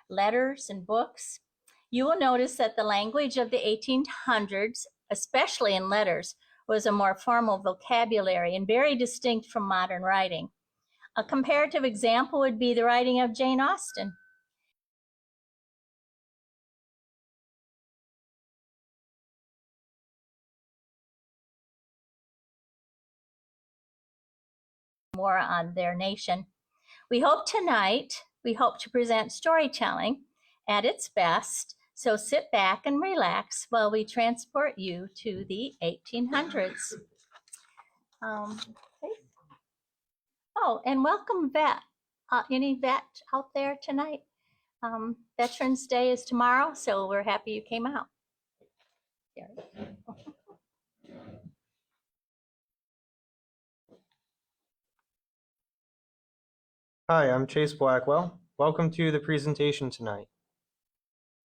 letters and books. You will notice that the language of the 1800s, especially in letters, was a more formal vocabulary and very distinct from modern writing. A comparative example would be the writing of Jane Austen. More on their nation. We hope to present storytelling at its best, so sit back and relax while we transport you to the 1800s. Okay. Oh, and welcome vet. Any vet out there tonight? Veterans Day is tomorrow, so we're happy you came out. Hi, I'm Chase Blackwell. Welcome to the presentation tonight.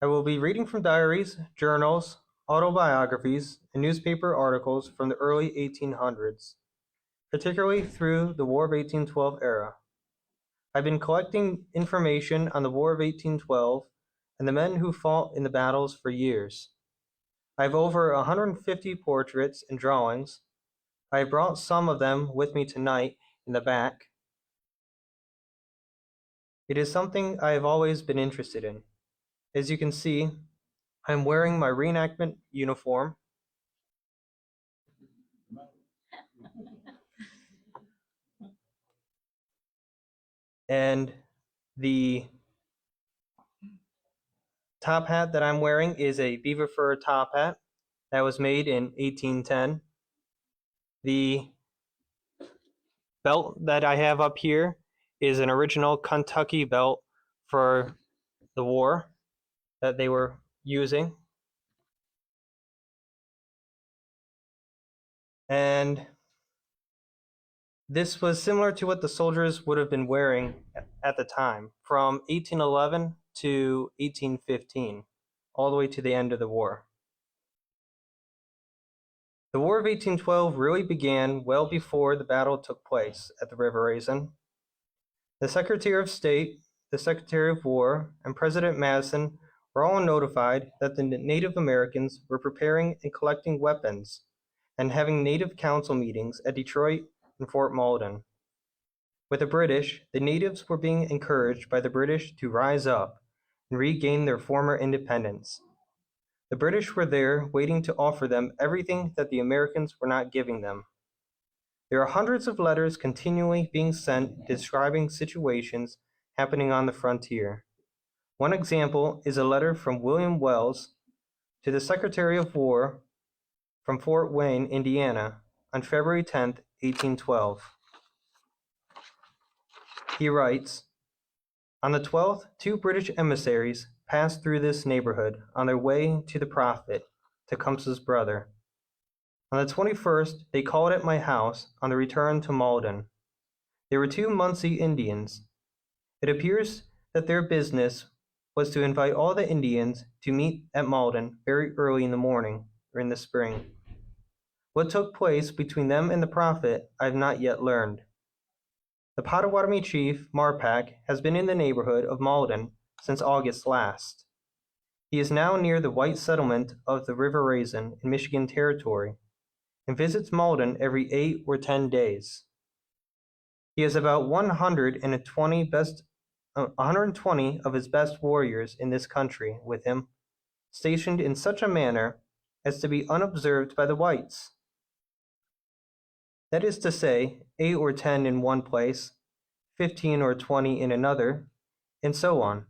I will be reading from diaries, journals, autobiographies, and newspaper articles from the early 1800s, particularly through the War of 1812 era. I've been collecting information on the War of 1812 and the men who fought in the battles for years. I have over 150 portraits and drawings. I have brought some of them with me tonight in the back. It is something I have always been interested in. As you can see, I'm wearing my reenactment uniform. And the top hat that I'm wearing is a beaver fur top hat that was made in 1810. The belt that I have up here is an original Kentucky belt for the war that they were using. And this was similar to what the soldiers would have been wearing at the time, from 1811 to 1815, all the way to the end of the war. The War of 1812 really began well before the battle took place at the River Raisin. The Secretary of State, the Secretary of War, and President Madison were all notified that the Native Americans were preparing and collecting weapons and having Native Council meetings at Detroit and Fort Malden. With the British, the natives were being encouraged by the British to rise up and regain their former independence. The British were there waiting to offer them everything that the Americans were not giving them. There are hundreds of letters continually being sent describing situations happening on the frontier. One example is a letter from William Wells to the Secretary of War from Fort Wayne, Indiana, on February 10, 1812. He writes, "On the 12th, 2 British emissaries passed through this neighborhood on their way to the Prophet, Tecumseh's brother. On the 21st, they called at my house on the return to Malden. They were 2 Munsee Indians. It appears that their business was to invite all the Indians to meet at Malden very early in the morning or in the spring. What took place between them and the Prophet I have not yet learned. The Potawatomi chief, Marpak, has been in the neighborhood of Malden since August last. He is now near the white settlement of the River Raisin in Michigan Territory and visits Malden every 8 or 10 days. He has about 120 of his best warriors in this country with him, stationed in such a manner as to be unobserved by the whites. That is to say, 8 or 10 in one place, 15 or 20 in another, and so on,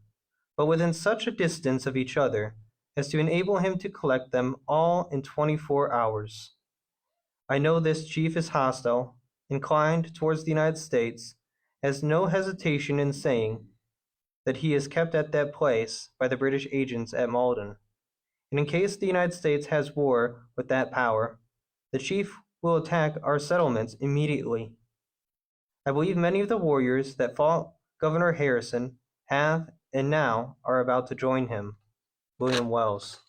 but within such a distance of each other as to enable him to collect them all in 24 hours. I know this chief is hostile, inclined towards the United States, has no hesitation in saying that he is kept at that place by the British agents at Malden, and in case the United States has war with that power, the chief will attack our settlements immediately. I believe many of the warriors that fought Governor Harrison have and now are about to join him. William Wells."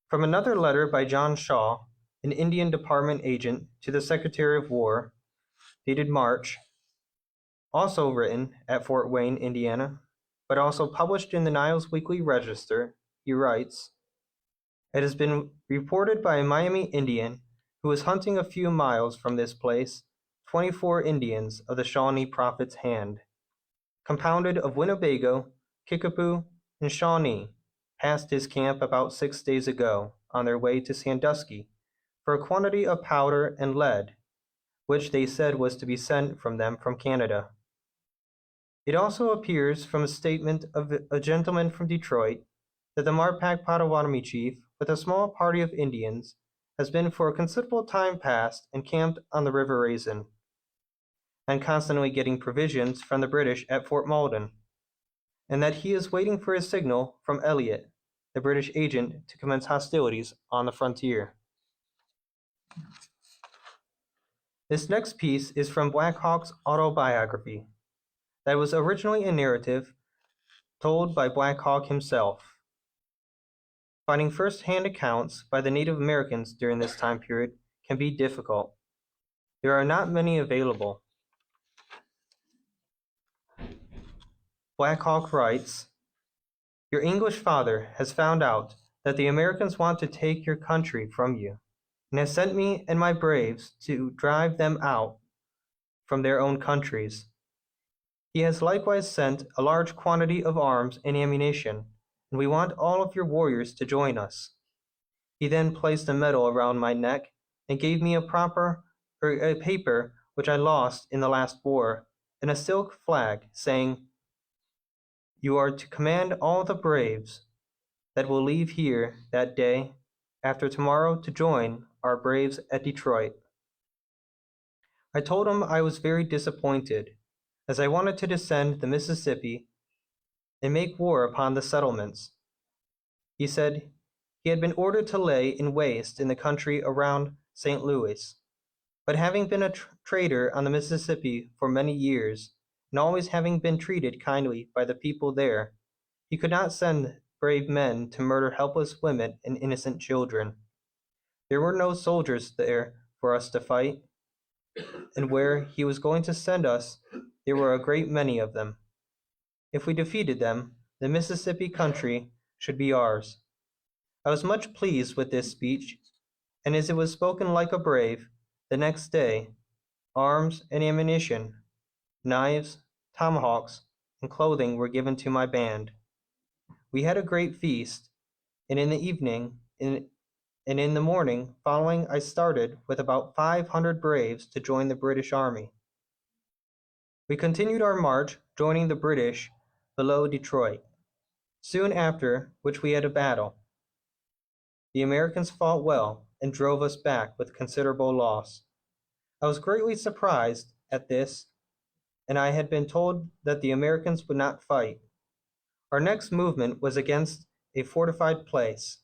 From another letter by John Shaw, an Indian Department agent to the Secretary of War, dated March, Also written at Fort Wayne, Indiana, but also published in the Niles Weekly Register, he writes, "It has been reported by a Miami Indian who was hunting a few miles from this place 24 Indians of the Shawnee Prophet's hand, compounded of Winnebago, Kickapoo, and Shawnee, passed his camp about 6 days ago on their way to Sandusky for a quantity of powder and lead, which they said was to be sent from them from Canada. It also appears from a statement of a gentleman from Detroit that the Marpak Potawatomi chief, with a small party of Indians, has been for a considerable time past encamped on the River Raisin, and constantly getting provisions from the British at Fort Malden, and that he is waiting for a signal from Elliot, the British agent, to commence hostilities on the frontier." This next piece is from Black Hawk's autobiography, that was originally a narrative told by Black Hawk himself. Finding first-hand accounts by the Native Americans during this time period can be difficult. There are not many available. Black Hawk writes, "Your English father has found out that the Americans want to take your country from you, and has sent me and my braves to drive them out from their own countries. He has likewise sent a large quantity of arms and ammunition, and we want all of your warriors to join us." He then placed a medal around my neck and gave me a paper which I lost in the last war, and a silk flag, saying, "You are to command all the braves that will leave here that day after tomorrow to join our braves at Detroit." I told him I was very disappointed, as I wanted to descend the Mississippi and make war upon the settlements. He said he had been ordered to lay in waste in the country around St. Louis, but having been a trader on the Mississippi for many years, and always having been treated kindly by the people there, he could not send brave men to murder helpless women and innocent children. There were no soldiers there for us to fight, and where he was going to send us there were a great many of them. If we defeated them, the Mississippi country should be ours. I was much pleased with this speech, and as it was spoken like a brave, the next day, arms and ammunition, knives, tomahawks, and clothing were given to my band. We had a great feast, and in the evening and in the morning following I started with about 500 braves to join the British army. We continued our march, joining the British below Detroit, soon after which we had a battle. The Americans fought well and drove us back with considerable loss. I was greatly surprised at this, and I had been told that the Americans would not fight. Our next movement was against a fortified place.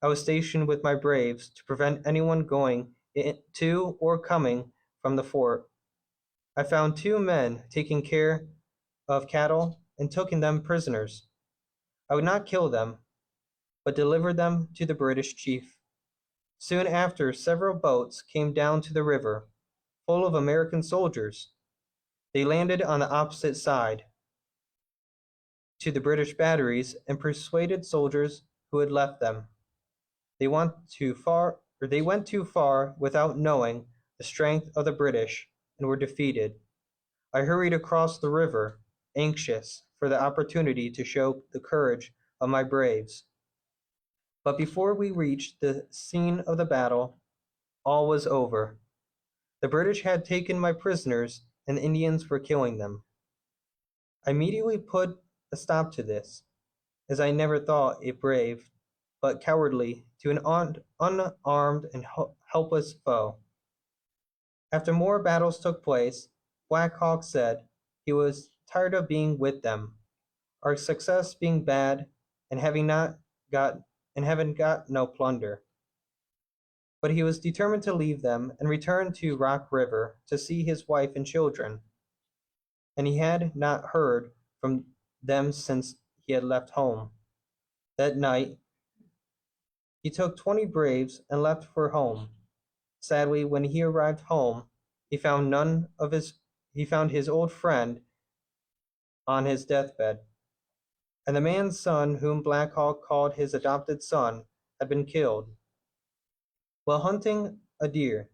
I was stationed with my braves to prevent anyone going to or coming from the fort. I found 2 men taking care of cattle and took them prisoners. I would not kill them, but delivered them to the British chief. Soon after, several boats came down to the river, full of American soldiers. They landed on the opposite side to the British batteries and persuaded soldiers who had left them. They went too far without knowing the strength of the British and were defeated. I hurried across the river, anxious for the opportunity to show the courage of my braves. But before we reached the scene of the battle, all was over. The British had taken my prisoners, and the Indians were killing them. I immediately put a stop to this, as I never thought it brave, but cowardly to an unarmed and helpless foe. After more battles took place, Black Hawk said he was tired of being with them, our success being bad, and having got no plunder. But he was determined to leave them and return to Rock River to see his wife and children, and he had not heard from them since he had left home. That night he took 20 braves and left for home. Sadly, when he arrived home, he found none of his he found his old friend on his deathbed, and the man's son, whom Black Hawk called his adopted son, had been killed while hunting a deer.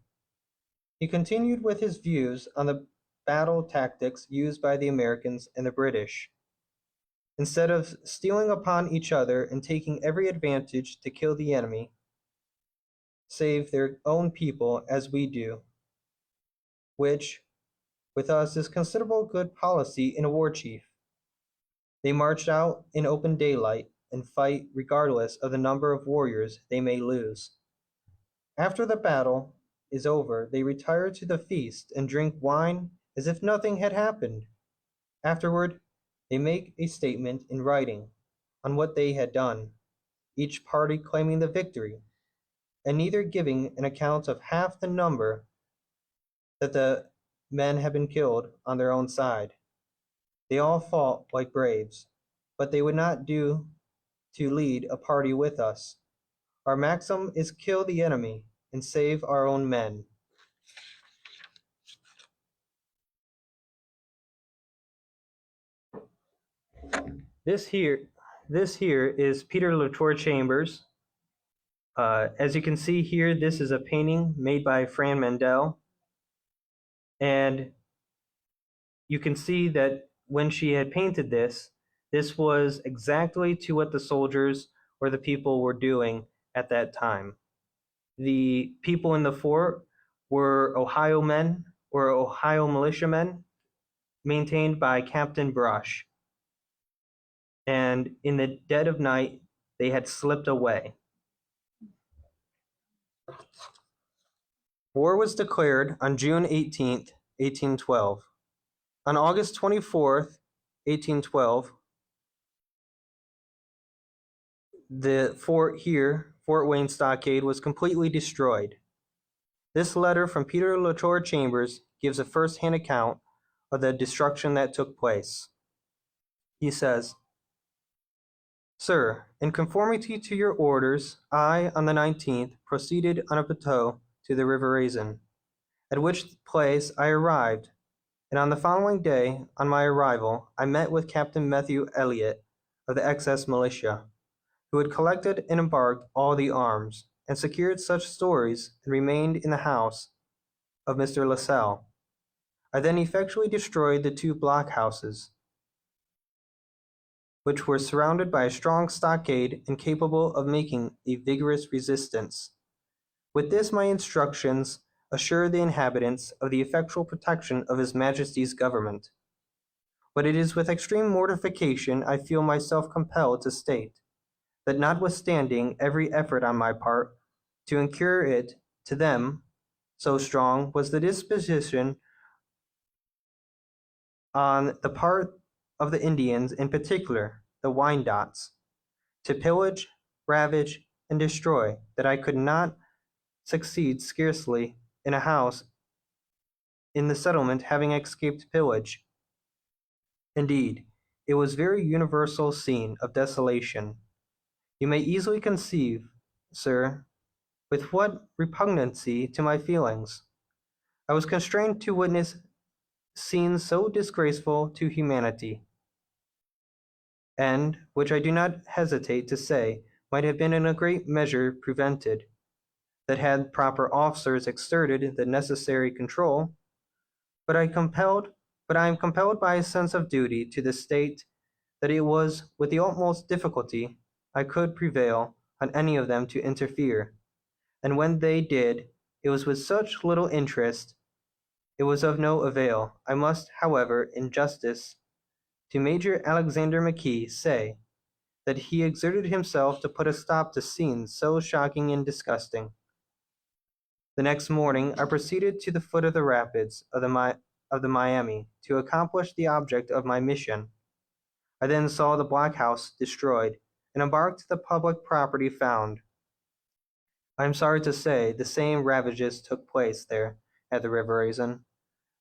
He continued with his views on the battle tactics used by the Americans and the British. Instead of stealing upon each other and taking every advantage to kill the enemy, save their own people as we do, which with us is considerable good policy in a war chief. They march out in open daylight and fight regardless of the number of warriors they may lose. After the battle is over, they retire to the feast and drink wine as if nothing had happened. Afterward, they make a statement in writing on what they had done, each party claiming the victory, and neither giving an account of half the number that the men had been killed on their own side. They all fought like braves, but they would not do to lead a party with us. Our maxim is kill the enemy and save our own men. This here, this here is Peter Latour Chambers. As you can see here, this is a painting made by Fran Mandel, and you can see that when she had painted this, this was exactly to what the soldiers or the people were doing at that time. The people in the fort were Ohio men or Ohio militiamen maintained by Captain Brush. And in the dead of night, they had slipped away. War was declared on June 18th, 1812. On August 24th, 1812, the fort here, Fort Wayne Stockade, was completely destroyed. This letter from Peter Latour Chambers gives a first-hand account of the destruction that took place. He says, "Sir, in conformity to your orders, I, on the 19th, proceeded on a bateau to the River Raisin, at which place I arrived, and on the following day, on my arrival, I met with Captain Matthew Elliott of the excess militia, who had collected and embarked all the arms, and secured such stores, and remained in the house of Mr. Lascelles. I then effectually destroyed the two blockhouses, which were surrounded by a strong stockade and capable of making a vigorous resistance. With this my instructions assure the inhabitants of the effectual protection of His Majesty's government. But it is with extreme mortification I feel myself compelled to state that notwithstanding every effort on my part to incur it to them, so strong was the disposition on the part of the Indians, in particular the Wyandots, to pillage, ravage, and destroy, that I could not succeed scarcely in a house in the settlement having escaped pillage. Indeed, it was a very universal scene of desolation. You may easily conceive, sir, with what repugnancy to my feelings I was constrained to witness scenes so disgraceful to humanity, and which I do not hesitate to say might have been in a great measure prevented, that had proper officers exerted the necessary control. But I am compelled by a sense of duty to state that it was with the utmost difficulty I could prevail on any of them to interfere, and when they did, it was with such little interest, it was of no avail. I must, however, in justice to Major Alexander McKee, say that he exerted himself to put a stop to scenes so shocking and disgusting. The next morning I proceeded to the foot of the rapids of the Miami to accomplish the object of my mission. I then saw the blockhouse destroyed, and embarked the public property found. I am sorry to say the same ravages took place there at the River Raisin,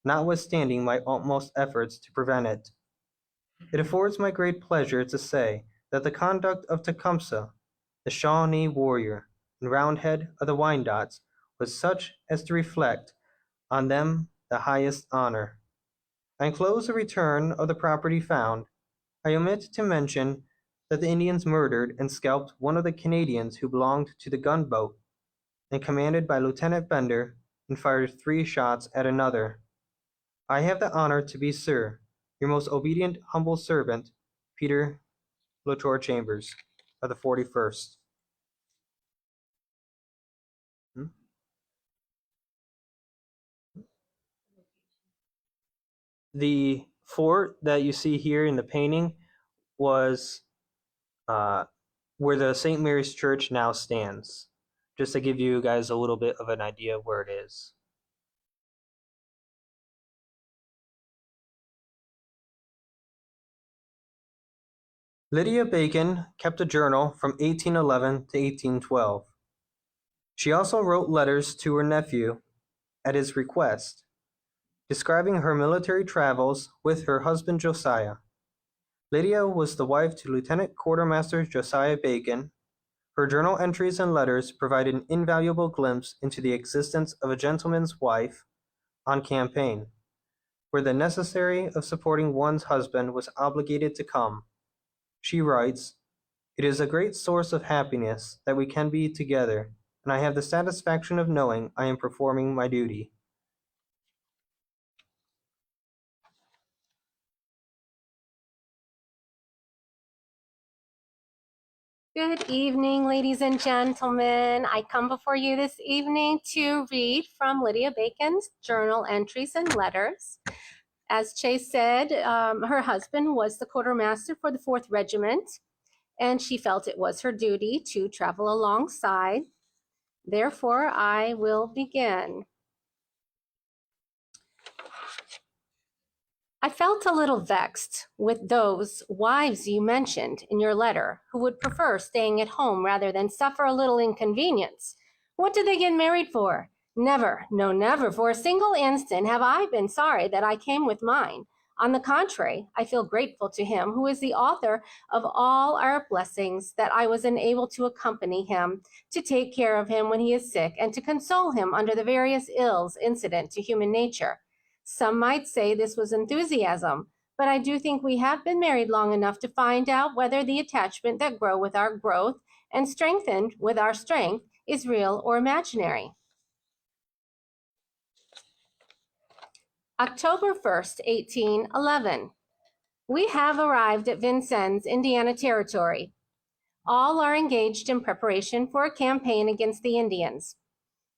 notwithstanding my utmost efforts to prevent it. It affords my great pleasure to say that the conduct of Tecumseh, the Shawnee warrior, and Roundhead of the Wyandots was such as to reflect on them the highest honor. I enclose a return of the property found. I omit to mention that the Indians murdered and scalped one of the Canadians who belonged to the gunboat and commanded by Lieutenant Bender, and fired 3 shots at another. I have the honor to be, sir, your most obedient humble servant, Peter Latour Chambers, of the 41st. The fort that you see here in the painting was where the St. Mary's Church now stands, just to give you guys a little bit of an idea of where it is. Lydia Bacon kept a journal from 1811 to 1812. She also wrote letters to her nephew, at his request, describing her military travels with her husband Josiah. Lydia was the wife to Lieutenant Quartermaster Josiah Bacon. Her journal entries and letters provide an invaluable glimpse into the existence of a gentleman's wife on campaign, where the necessary of supporting one's husband was obligated to come. She writes, "It is a great source of happiness that we can be together, and I have the satisfaction of knowing I am performing my duty." Good evening, ladies and gentlemen. I come before you this evening to read from Lydia Bacon's journal entries and letters. As Chase said, her husband was the quartermaster for the 4th Regiment, and she felt it was her duty to travel alongside. Therefore, I will begin. I felt a little vexed with those wives you mentioned in your letter who would prefer staying at home rather than suffer a little inconvenience. What did they get married for? Never, no, never for a single instant have I been sorry that I came with mine. On the contrary, I feel grateful to him who is the author of all our blessings that I was enabled to accompany him, to take care of him when he is sick, and to console him under the various ills incident to human nature. Some might say this was enthusiasm, but I do think we have been married long enough to find out whether the attachment that grow with our growth and strengthened with our strength is real or imaginary. October 1st, 1811. We have arrived at Vincennes, Indiana Territory. All are engaged in preparation for a campaign against the Indians.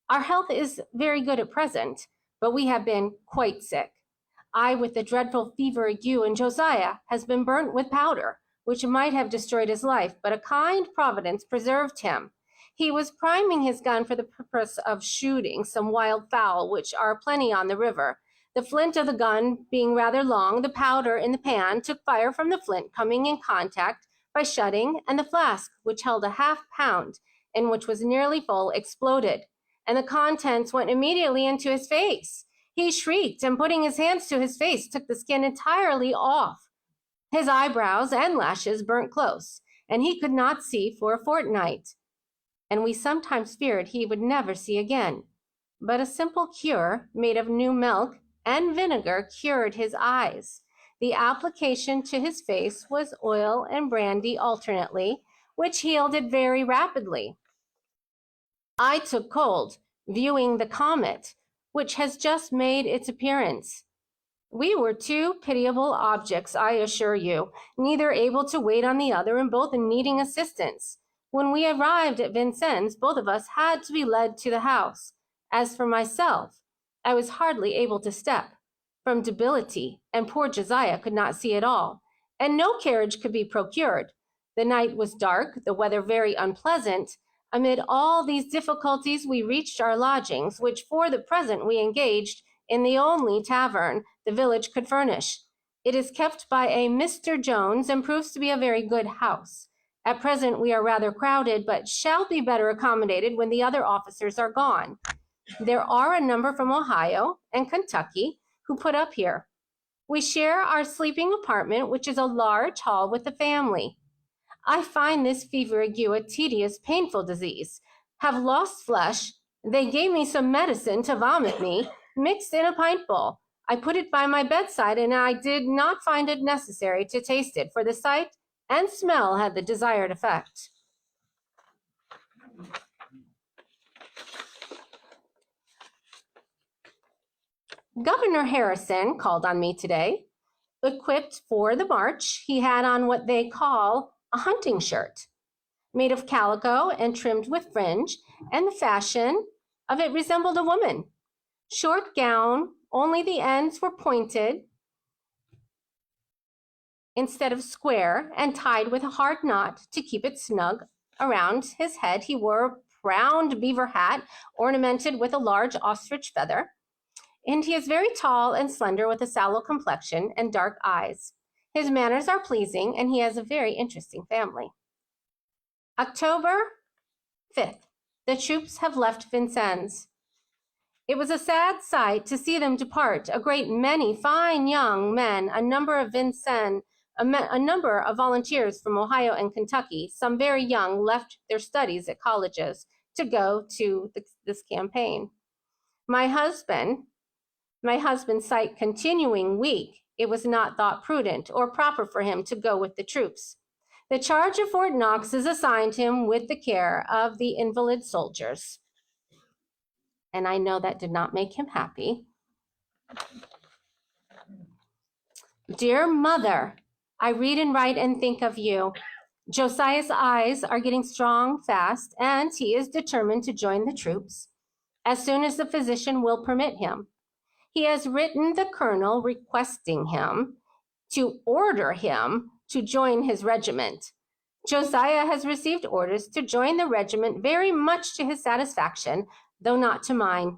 Our health is very good at present, but we have been quite sick. I with the dreadful fever ague, and Josiah has been burnt with powder, which might have destroyed his life, but a kind providence preserved him. He was priming his gun for the purpose of shooting some wild fowl, which are plenty on the river. The flint of the gun being rather long, the powder in the pan took fire from the flint, coming in contact by shutting, and the flask, which held a half-pound, and which was nearly full, exploded, and the contents went immediately into his face. He shrieked, and putting his hands to his face, took the skin entirely off. His eyebrows and lashes burnt close, and he could not see for a fortnight, and we sometimes feared he would never see again. But a simple cure, made of new milk and vinegar, cured his eyes. The application to his face was oil and brandy alternately, which healed it very rapidly. I took cold, viewing the comet, which has just made its appearance. We were 2 pitiable objects, I assure you, neither able to wait on the other, and both needing assistance. When we arrived at Vincennes, both of us had to be led to the house. As for myself, I was hardly able to step, from debility, and poor Josiah could not see at all, and no carriage could be procured. The night was dark, the weather very unpleasant. Amid all these difficulties, we reached our lodgings, which for the present we engaged in the only tavern the village could furnish. It is kept by a Mr. Jones, and proves to be a very good house. At present we are rather crowded, but shall be better accommodated when the other officers are gone. There are a number from Ohio and Kentucky who put up here. We share our sleeping apartment, which is a large hall with the family. I find this fever ague a tedious, painful disease. Have lost flesh. They gave me some medicine to vomit me, mixed in a pint bowl. I put it by my bedside, and I did not find it necessary to taste it, for the sight and smell had the desired effect. Governor Harrison called on me today. Equipped for the march, he had on what they call a hunting shirt, made of calico and trimmed with fringe, and the fashion of it resembled a woman. Short gown, only the ends were pointed instead of square, and tied with a hard knot to keep it snug around his head. He wore a round beaver hat ornamented with a large ostrich feather, and he is very tall and slender with a sallow complexion and dark eyes. His manners are pleasing, and he has a very interesting family. October 5th, the troops have left Vincennes. It was a sad sight to see them depart, a great many fine young men, a number of volunteers from Ohio and Kentucky, some very young, left their studies at colleges to go to this campaign. My husband's sight continuing weak, it was not thought prudent or proper for him to go with the troops. The charge of Fort Knox is assigned him with the care of the invalid soldiers. And I know that did not make him happy. Dear Mother, I read and write and think of you. Josiah's eyes are getting strong fast, and he is determined to join the troops as soon as the physician will permit him. He has written the colonel requesting him to order him to join his regiment. Josiah has received orders to join the regiment, very much to his satisfaction, though not to mine.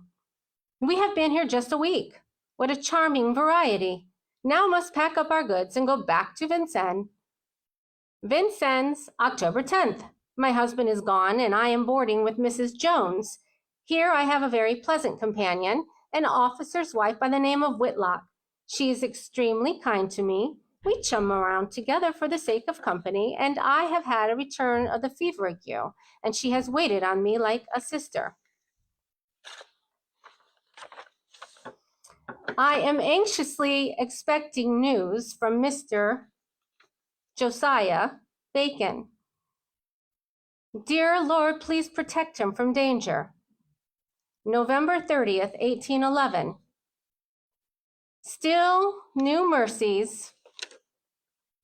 We have been here just a week. What a charming variety. Now must pack up our goods and go back to Vincennes. Vincennes, October 10th. My husband is gone, and I am boarding with Mrs. Jones. Here I have a very pleasant companion, an officer's wife by the name of Whitlock. She is extremely kind to me. We chum around together for the sake of company, and I have had a return of the fever ague, and she has waited on me like a sister. I am anxiously expecting news from Mr. Josiah Bacon. Dear Lord, please protect him from danger. November 30th, 1811. Still new mercies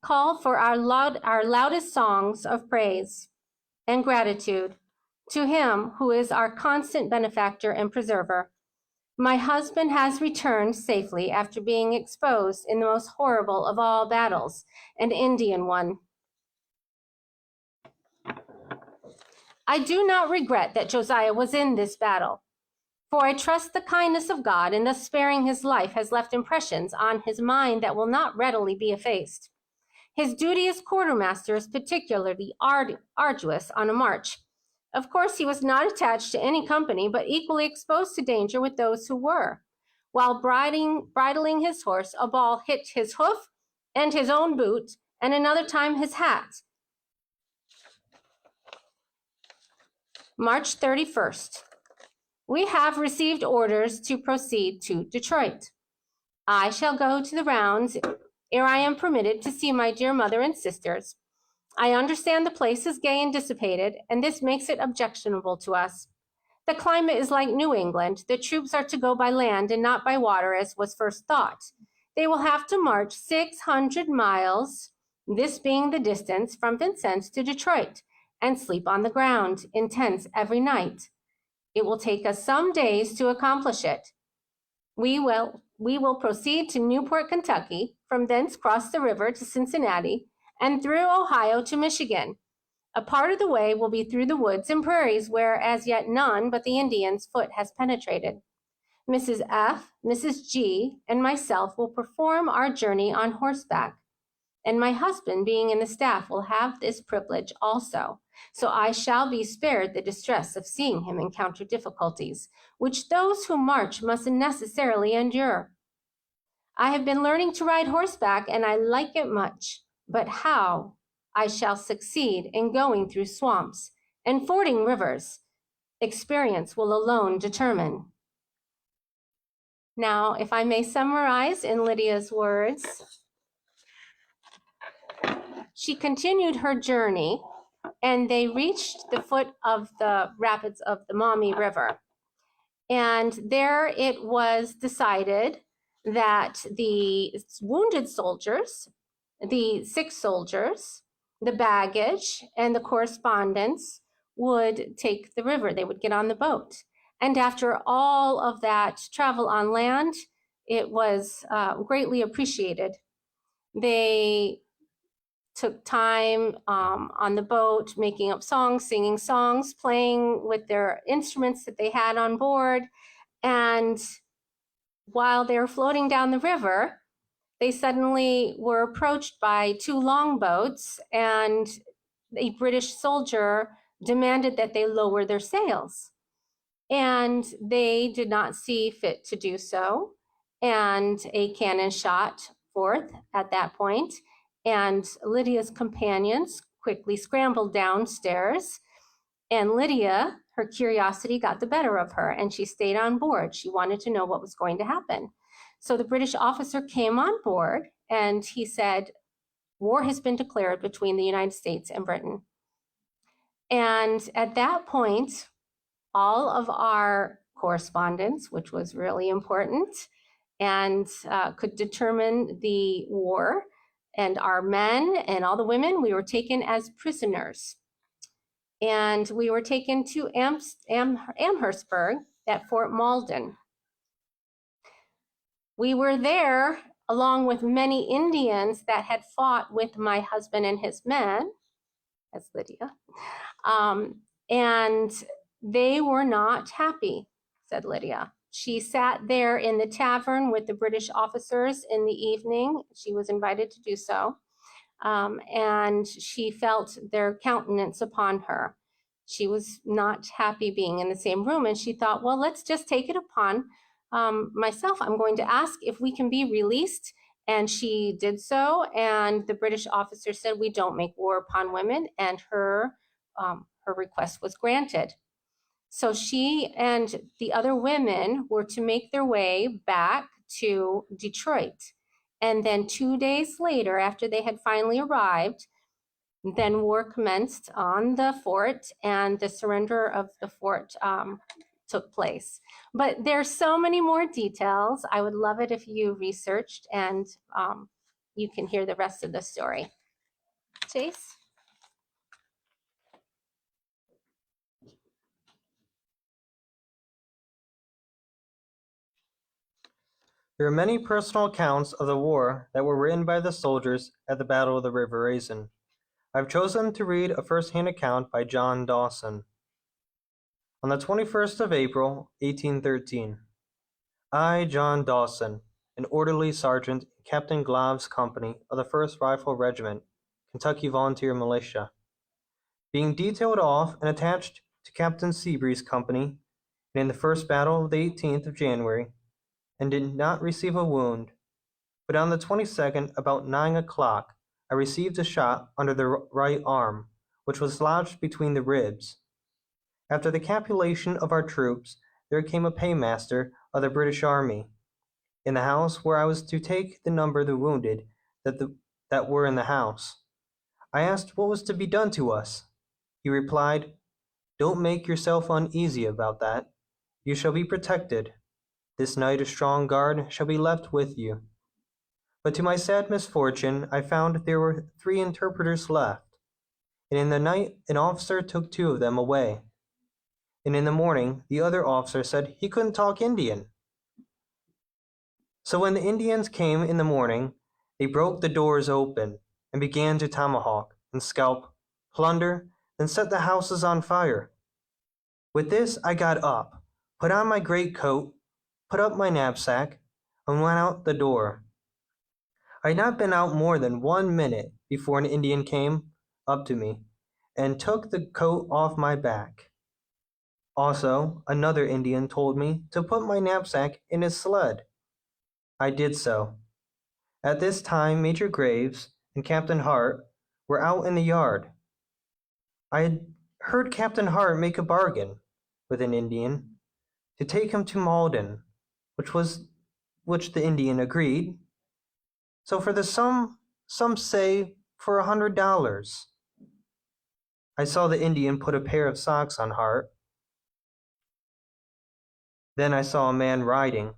call for our loudest songs of praise and gratitude to him who is our constant benefactor and preserver. My husband has returned safely after being exposed in the most horrible of all battles, an Indian one. I do not regret that Josiah was in this battle, for I trust the kindness of God in thus sparing his life has left impressions on his mind that will not readily be effaced. His duty as quartermaster is particularly arduous on a march. Of course, he was not attached to any company, but equally exposed to danger with those who were. While bridling his horse, a ball hit his hoof and his own boot, and another time his hat. March 31st. We have received orders to proceed to Detroit. I shall go to the rounds ere I am permitted to see my dear mother and sisters. I understand the place is gay and dissipated, and this makes it objectionable to us. The climate is like New England. The troops are to go by land and not by water, as was first thought. They will have to march 600 miles, this being the distance from Vincennes to Detroit, and sleep on the ground in tents every night. It will take us some days to accomplish it. We will proceed to Newport, Kentucky, from thence cross the river to Cincinnati, and through Ohio to Michigan. A part of the way will be through the woods and prairies where as yet none but the Indian's foot has penetrated. Mrs. F., Mrs. G., and myself will perform our journey on horseback, and my husband, being in the staff, will have this privilege also. So I shall be spared the distress of seeing him encounter difficulties, which those who march must necessarily endure. I have been learning to ride horseback, and I like it much. But how I shall succeed in going through swamps and fording rivers, experience will alone determine. Now, if I may summarize in Lydia's words, she continued her journey and they reached the foot of the rapids of the Maumee River. And there it was decided that the wounded soldiers, the sick soldiers, the baggage, and the correspondence would take the river. They would get on the boat. And after all of that travel on land, it was greatly appreciated. They took time on the boat, making up songs, singing songs, playing with their instruments that they had on board. And while they were floating down the river, they suddenly were approached by two longboats, and a British soldier demanded that they lower their sails. And they did not see fit to do so. And a cannon shot forth at that point, and Lydia's companions quickly scrambled downstairs. And Lydia, her curiosity got the better of her, and she stayed on board. She wanted to know what was going to happen. So the British officer came on board, and he said, war has been declared between the United States and Britain. And at that point, all of our correspondence, which was really important, and could determine the war, and our men and all the women, we were taken as prisoners. And we were taken to Amherstburg at Fort Malden. We were there along with many Indians that had fought with my husband and his men, as Lydia, and they were not happy, said Lydia. She sat there in the tavern with the British officers in the evening. She was invited to do so. And she felt their countenance upon her. She was not happy being in the same room, and she thought, well, let's just take it upon myself. I'm going to ask if we can be released. And she did so, and the British officer said, we don't make war upon women, and her request was granted. So she and the other women were to make their way back to Detroit. And then 2 days later, after they had finally arrived, then war commenced on the fort, and the surrender of the fort took place. But there's so many more details. I would love it if you researched, and you can hear the rest of the story. Chase? There are many personal accounts of the war that were written by the soldiers at the Battle of the River Raisin. I've chosen to read a first-hand account by John Dawson. On the 21st of April, 1813, I, John Dawson, an orderly sergeant in Captain Glave's company of the 1st Rifle Regiment, Kentucky Volunteer Militia, being detailed off and attached to Captain Seabury's company, and in the first battle of the 18th of January, and did not receive a wound, but on the 22nd, about 9 o'clock, I received a shot under the right arm, which was lodged between the ribs. After the capitulation of our troops, there came a paymaster of the British Army in the house where I was to take the number of the wounded that were in the house. I asked what was to be done to us. He replied, "Don't make yourself uneasy about that. You shall be protected. This night a strong guard shall be left with you." But to my sad misfortune, I found there were 3 interpreters left, and in the night an officer took 2 of them away. And in the morning the other officer said he couldn't talk Indian. So when the Indians came in the morning, they broke the doors open and began to tomahawk and scalp, plunder, and set the houses on fire. With this I got up, put on my great coat, put up my knapsack, and went out the door. I had not been out more than 1 minute before an Indian came up to me and took the coat off my back. Also, another Indian told me to put my knapsack in his sled. I did so. At this time, Major Graves and Captain Hart were out in the yard. I had heard Captain Hart make a bargain with an Indian to take him to Malden, which was which the Indian agreed. So for the sum, some say for $100. I saw the Indian put a pair of socks on Hart. Then I saw a man riding,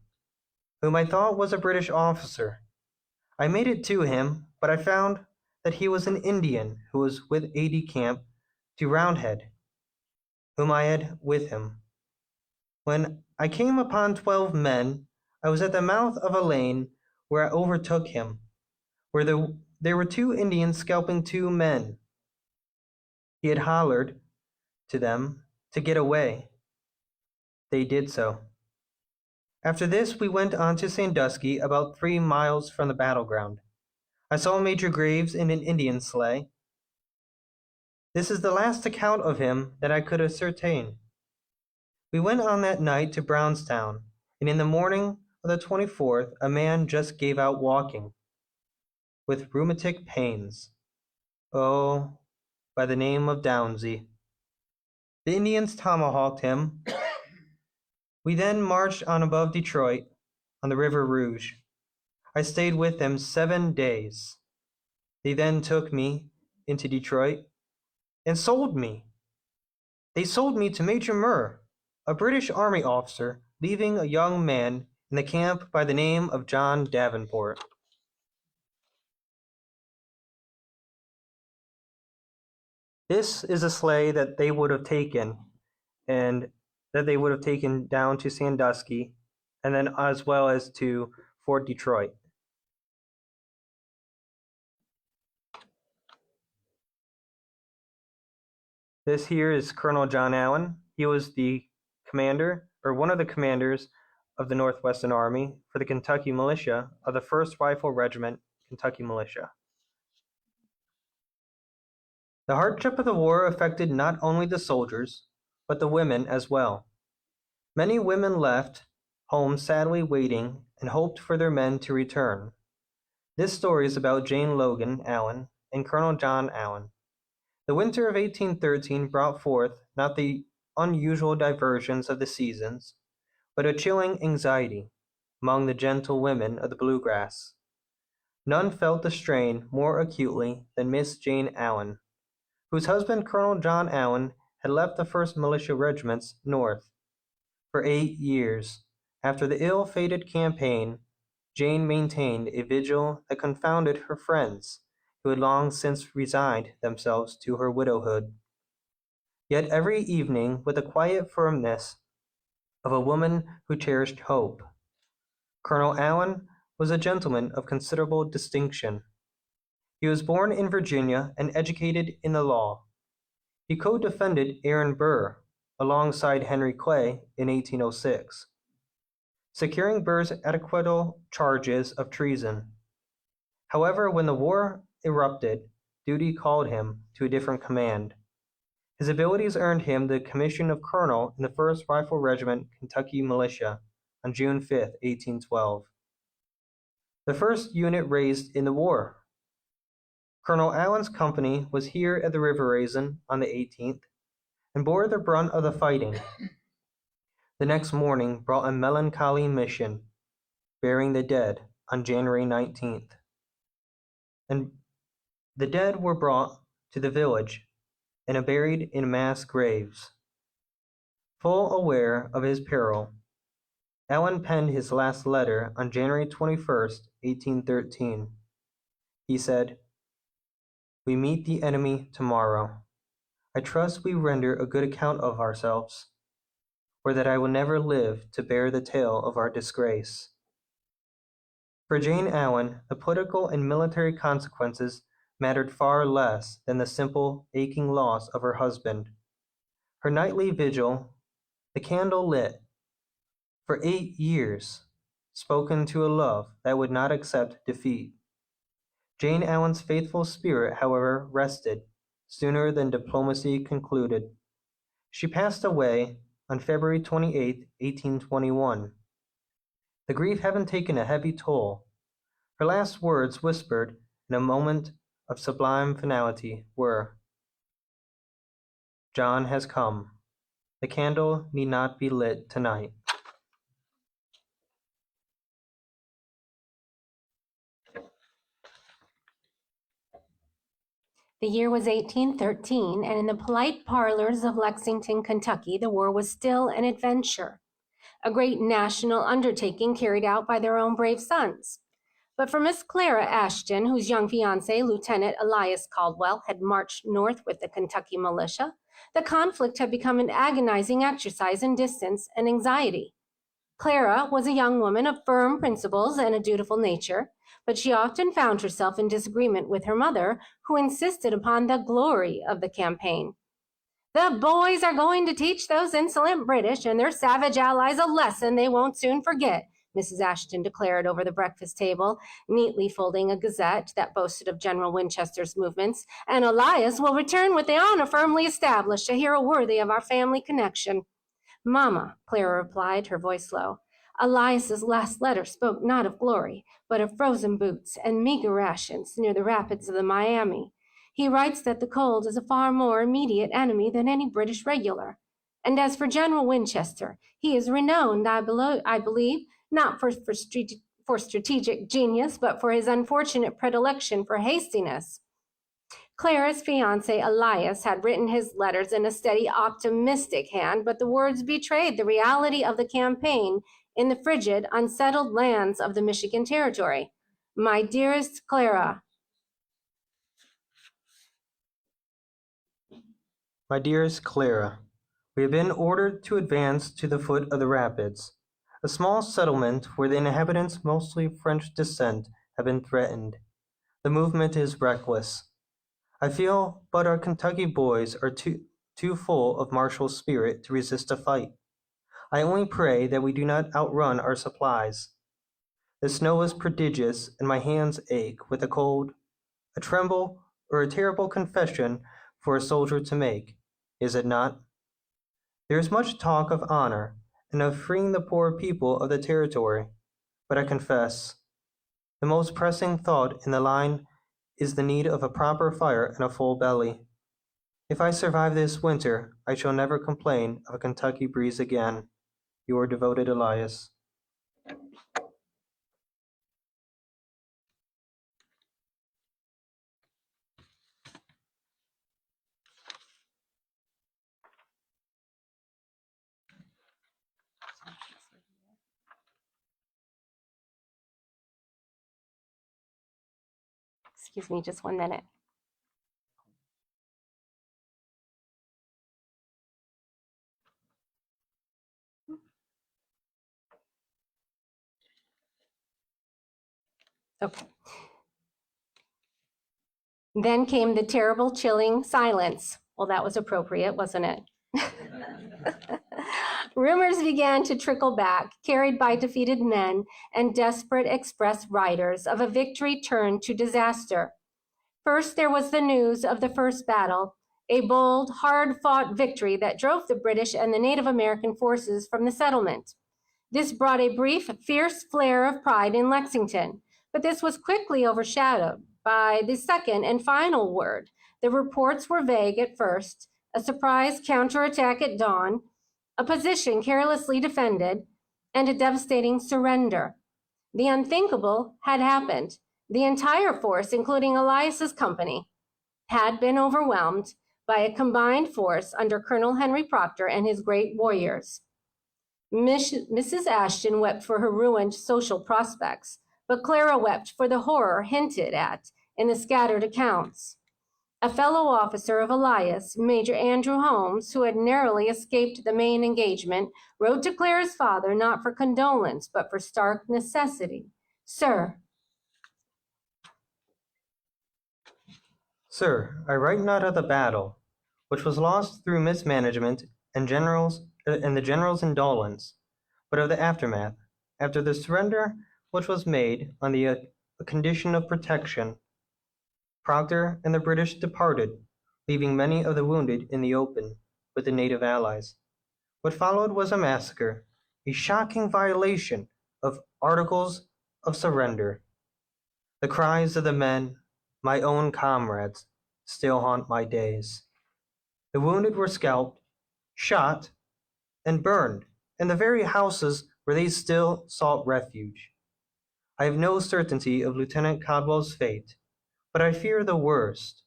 whom I thought was a British officer. I made it to him, but I found that he was an Indian who was with aide-de-camp to Roundhead, whom I had with him. When I came upon 12 men, I was at the mouth of a lane where I overtook him, where there were 2 Indians scalping 2 men. He had hollered to them to get away. They did so. After this, we went on to Sandusky, about 3 miles from the battleground. I saw Major Graves in an Indian sleigh. This is the last account of him that I could ascertain. We went on that night to Brownstown, and in the morning of the 24th a man just gave out walking, with rheumatic pains. Oh, by the name of Downsy. The Indians tomahawked him. We then marched on above Detroit, on the River Rouge. I stayed with them 7 days. They then took me into Detroit and sold me. They sold me to Major Murr, a British Army officer, leaving a young man in the camp by the name of John Davenport. This is a sleigh that they would have taken, and that they would have taken down to Sandusky, and then as well as to Fort Detroit. This here is Colonel John Allen. He was the commander, or one of the commanders, of the Northwestern Army for the Kentucky Militia of the 1st Rifle Regiment, Kentucky Militia. The hardship of the war affected not only the soldiers, but the women as well. Many women left home sadly waiting and hoped for their men to return. This story is about Jane Logan Allen and Colonel John Allen. The winter of 1813 brought forth not the unusual diversions of the seasons, but a chilling anxiety among the gentle women of the Bluegrass. None felt the strain more acutely than Miss Jane Allen, whose husband Colonel John Allen had left the 1st Militia Regiments north. For 8 years, after the ill-fated campaign, Jane maintained a vigil that confounded her friends, who had long since resigned themselves to her widowhood. Yet every evening, with the quiet firmness of a woman who cherished hope. Colonel Allen was a gentleman of considerable distinction. He was born in Virginia and educated in the law. He co-defended Aaron Burr alongside Henry Clay in 1806, securing Burr's acquittal charges of treason. However, when the war erupted, duty called him to a different command. His abilities earned him the commission of colonel in the 1st Rifle Regiment, Kentucky Militia, on June 5, 1812. The first unit raised in the war. Colonel Allen's company was here at the River Raisin on the 18th, and bore the brunt of the fighting. The next morning brought a melancholy mission, burying the dead on January 19th. And the dead were brought to the village and are buried in mass graves. Full aware of his peril, Allen penned his last letter on January 21st, 1813. He said, "We meet the enemy tomorrow. I trust we render a good account of ourselves, or that I will never live to bear the tale of our disgrace." For Jane Allen, the political and military consequences mattered far less than the simple, aching loss of her husband. Her nightly vigil, the candle lit, for 8 years, spoken to a love that would not accept defeat. Jane Allen's faithful spirit, however, rested sooner than diplomacy concluded. She passed away on February 28, 1821. The grief having taken a heavy toll, her last words, whispered in a moment of sublime finality, were, "John has come. The candle need not be lit tonight." The year was 1813, and in the polite parlors of Lexington, Kentucky, the war was still an adventure, a great national undertaking carried out by their own brave sons. But for Miss Clara Ashton, whose young fiancé, Lieutenant Elias Caldwell, had marched north with the Kentucky militia, the conflict had become an agonizing exercise in distance and anxiety. Clara was a young woman of firm principles and a dutiful nature, but she often found herself in disagreement with her mother, who insisted upon the glory of the campaign. "The boys are going to teach those insolent British and their savage allies a lesson they won't soon forget," Mrs. Ashton declared over the breakfast table, neatly folding a gazette that boasted of General Winchester's movements, "and Elias will return with the honor firmly established, a hero worthy of our family connection." "Mamma," Clara replied, her voice low, "Elias's last letter spoke not of glory, but of frozen boots and meager rations near the rapids of the Miami. He writes that the cold is a far more immediate enemy than any British regular. And as for General Winchester, he is renowned, I believe, not for strategic genius, but for his unfortunate predilection for hastiness." Clara's fiancé, Elias, had written his letters in a steady, optimistic hand, but the words betrayed the reality of the campaign in the frigid, unsettled lands of the Michigan Territory. "My dearest Clara." My dearest Clara, we have been ordered to advance to the foot of the rapids. A small settlement where the inhabitants, mostly of French descent, have been threatened. The movement is reckless. I feel but our Kentucky boys are too full of martial spirit to resist a fight. I only pray that we do not outrun our supplies. The snow is prodigious, and my hands ache with the cold. A tremble or a terrible confession for a soldier to make, is it not? There is much talk of honor and of freeing the poor people of the territory, but I confess, the most pressing thought in the line is the need of a proper fire and a full belly. If I survive this winter, I shall never complain of a Kentucky breeze again. Your devoted Elias. Excuse me, just 1 minute. Okay. Then came the terrible, chilling silence. Well, that was appropriate, wasn't it? Rumors began to trickle back, carried by defeated men and desperate express riders, of a victory turned to disaster. First, there was the news of the first battle, a bold, hard-fought victory that drove the British and the Native American forces from the settlement. This brought a brief, fierce flare of pride in Lexington, but this was quickly overshadowed by the second and final word. The reports were vague at first: a surprise counterattack at dawn, a position carelessly defended, and a devastating surrender. The unthinkable had happened. The entire force, including Elias's company, had been overwhelmed by a combined force under Colonel Henry Proctor and his great warriors. Mrs. Ashton wept for her ruined social prospects, but Clara wept for the horror hinted at in the scattered accounts. A fellow officer of Elias, Major Andrew Holmes, who had narrowly escaped the main engagement, wrote to Clara's father not for condolence, but for stark necessity. Sir, I write not of the battle, which was lost through mismanagement and the general's indolence, but of the aftermath, after the surrender which was made on the condition of protection. Proctor and the British departed, leaving many of the wounded in the open with the native allies. What followed was a massacre, a shocking violation of articles of surrender. The cries of the men, my own comrades, still haunt my days. The wounded were scalped, shot, and burned in the very houses where they still sought refuge. I have no certainty of Lieutenant Caldwell's fate, but I fear the worst.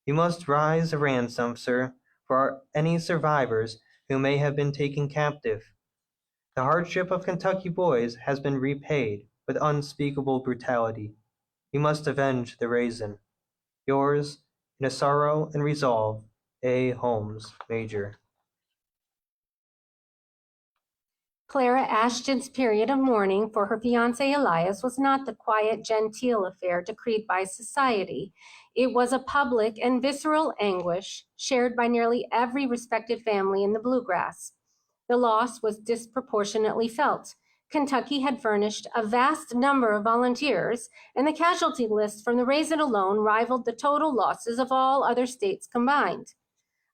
You must rise a ransom, sir, for any survivors who may have been taken captive. The hardship of Kentucky boys has been repaid with unspeakable brutality. You must avenge the raisin. Yours, in a sorrow and resolve, A. Holmes, Major. Clara Ashton's period of mourning for her fiancé Elias was not the quiet, genteel affair decreed by society. It was a public and visceral anguish shared by nearly every respected family in the Bluegrass. The loss was disproportionately felt. Kentucky had furnished a vast number of volunteers, and the casualty list from the Raisin alone rivaled the total losses of all other states combined.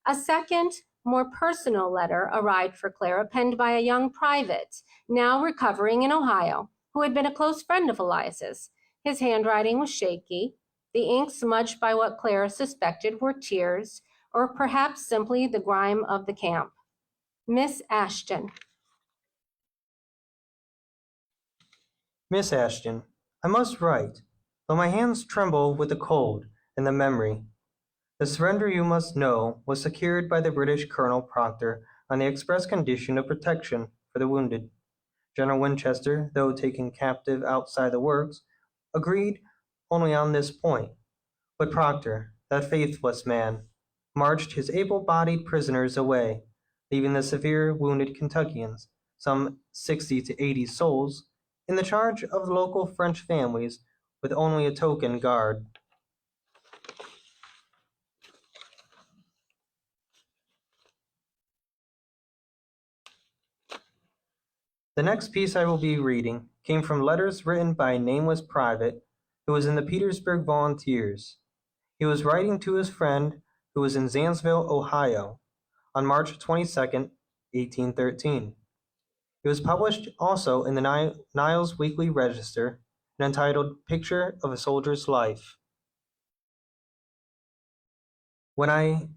A second, more personal letter arrived for Clara, penned by a young private, now recovering in Ohio, who had been a close friend of Elias's. His handwriting was shaky, the ink smudged by what Clara suspected were tears, or perhaps simply the grime of the camp. Miss Ashton. Miss Ashton, I must write, though my hands tremble with the cold and the memory. The surrender, you must know, was secured by the British Colonel Proctor on the express condition of protection for the wounded. General Winchester, though taken captive outside the works, agreed only on this point. But Proctor, that faithless man, marched his able-bodied prisoners away, leaving the severe wounded Kentuckians, some 60 to 80 souls, in the charge of local French families with only a token guard. The next piece I will be reading came from letters written by a nameless private who was in the Petersburg Volunteers. He was writing to his friend who was in Zanesville, Ohio, on March 22nd, 1813. It was published also in the Niles Weekly Register and entitled Picture of a Soldier's Life. When I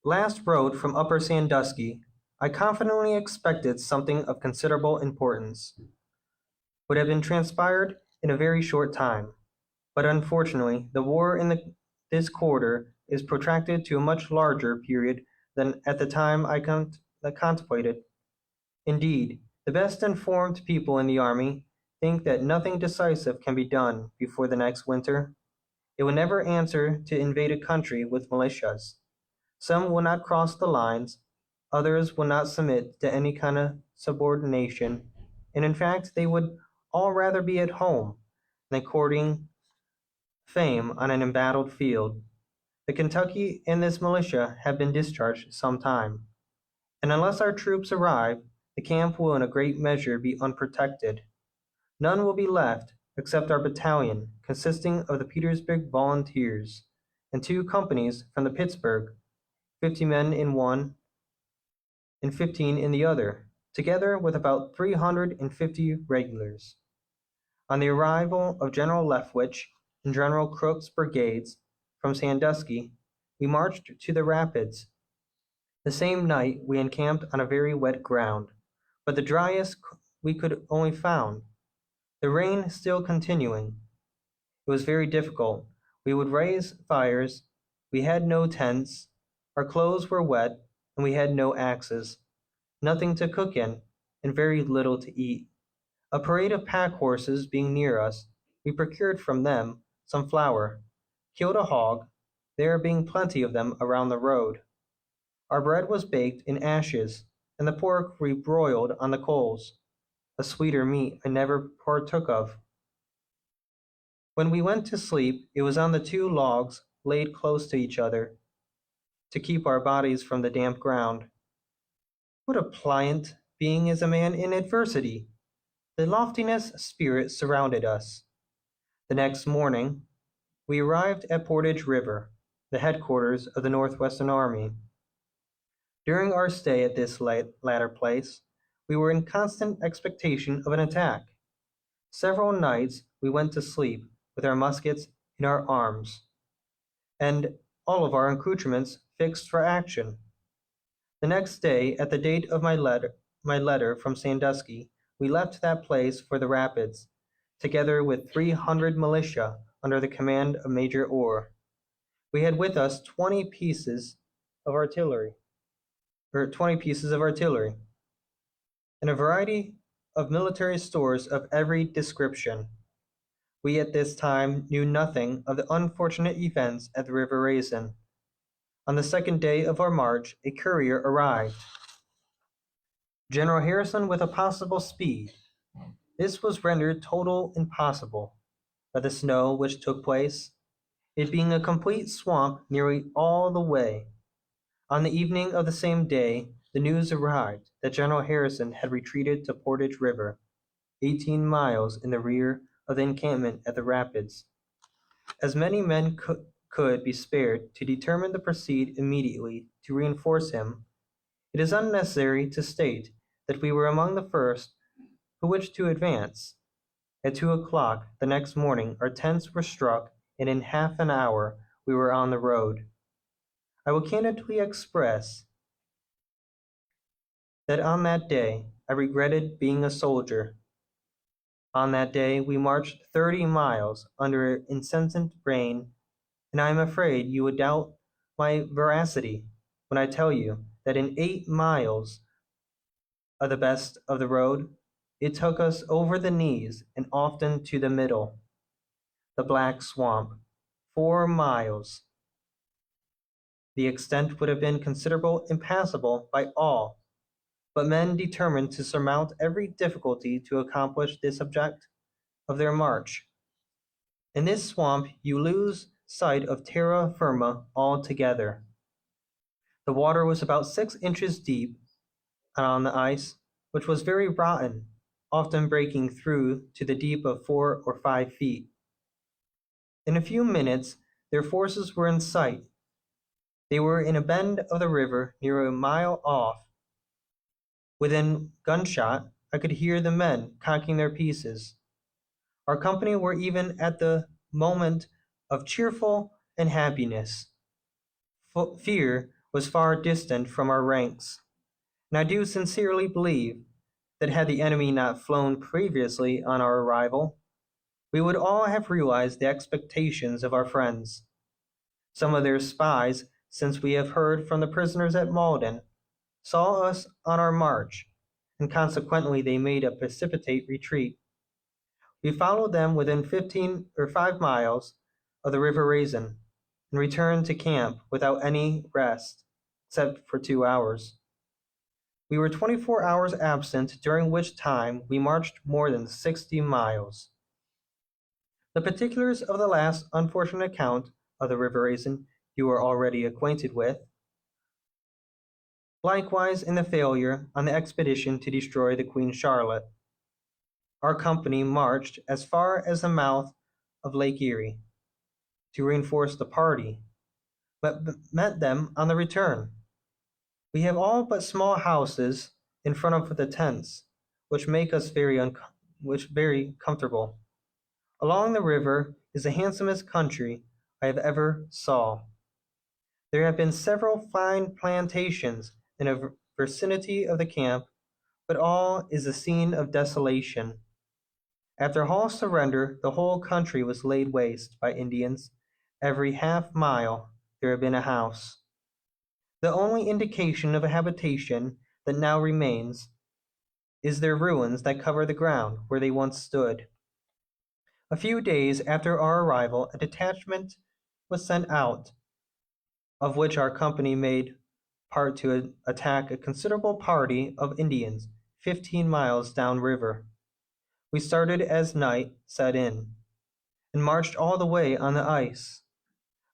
last wrote from Upper Sandusky, I confidently expected something of considerable importance would have been transpired in a very short time, but unfortunately the war in this quarter is protracted to a much larger period than at the time I contemplated. Indeed, the best informed people in the army think that nothing decisive can be done before the next winter. It would never answer to invade a country with militias. Some will not cross the lines, others will not submit to any kind of subordination, and in fact they would all rather be at home than courting fame on an embattled field. The Kentucky and this militia have been discharged some time, and unless our troops arrive, the camp will in a great measure be unprotected. None will be left except our battalion, consisting of the Petersburg Volunteers, and 2 companies from the Pittsburgh, 50 men in one and 15 in the other, together with about 350 regulars. On the arrival of General Lefwich and General Crook's brigades from Sandusky, we marched to the rapids. The same night we encamped on a very wet ground, but the driest we could only found, the rain still continuing. It was very difficult. We would raise fires. We had no tents. Our clothes were wet, and we had no axes, nothing to cook in, and very little to eat. A parade of pack horses being near us, we procured from them some flour, killed a hog, there being plenty of them around the road. Our bread was baked in ashes, and the pork rebroiled on the coals, a sweeter meat I never partook of. When we went to sleep, it was on the 2 logs laid close to each other, to keep our bodies from the damp ground. What a pliant being is a man in adversity! The loftiness of spirit surrounded us. The next morning, we arrived at Portage River, the headquarters of the Northwestern Army. During our stay at this latter place, we were in constant expectation of an attack. Several nights we went to sleep with our muskets in our arms, and all of our accoutrements fixed for action. The next day, at the date of my letter from Sandusky, we left that place for the rapids, together with 300 militia under the command of Major Orr. We had with us 20 pieces of artillery, and a variety of military stores of every description. We at this time knew nothing of the unfortunate events at the River Raisin. On the second day of our march, a courier arrived. General Harrison with a possible speed. This was rendered total impossible by the snow which took place, it being a complete swamp nearly all the way. On the evening of the same day, the news arrived that General Harrison had retreated to Portage River, 18 miles in the rear of the encampment at the rapids. As many men could be spared to determine to proceed immediately to reinforce him, it is unnecessary to state that we were among the first who wished to advance. At 2 o'clock the next morning our tents were struck, and in half an hour we were on the road. I will candidly express that on that day I regretted being a soldier. On that day we marched 30 miles under incessant rain, and I am afraid you would doubt my veracity when I tell you that in 8 miles of the best of the road, it took us over the knees and often to the middle. The Black Swamp, 4 miles. The extent would have been considerable impassable by all, but men determined to surmount every difficulty to accomplish this object of their march. In this swamp you lose sight of terra firma altogether. The water was about 6 inches deep, and on the ice, which was very rotten, often breaking through to the deep of 4 or 5 feet. In a few minutes their forces were in sight. They were in a bend of the river near a mile off. Within gunshot I could hear the men cocking their pieces. Our company were even at the moment of cheerful and happiness. Fear was far distant from our ranks, and I do sincerely believe that had the enemy not flown previously on our arrival, we would all have realized the expectations of our friends. Some of their spies, since we have heard from the prisoners at Malden, saw us on our march, and consequently they made a precipitate retreat. We followed them within 5 miles of the River Raisin, and returned to camp without any rest, except for 2 hours. We were 24 hours absent, during which time we marched more than 60 miles. The particulars of the last unfortunate account of the River Raisin you are already acquainted with. Likewise in the failure on the expedition to destroy the Queen Charlotte. Our company marched as far as the mouth of Lake Erie to reinforce the party, but met them on the return. We have all but small houses in front of the tents, which make us very comfortable. Along the river is the handsomest country I have ever saw. There have been several fine plantations in the vicinity of the camp, but all is a scene of desolation. After Hall's surrender, the whole country was laid waste by Indians. Every half-mile there had been a house. The only indication of a habitation that now remains is their ruins that cover the ground where they once stood. A few days after our arrival a detachment was sent out, of which our company made part to attack a considerable party of Indians 15 miles down river. We started as night set in, and marched all the way on the ice.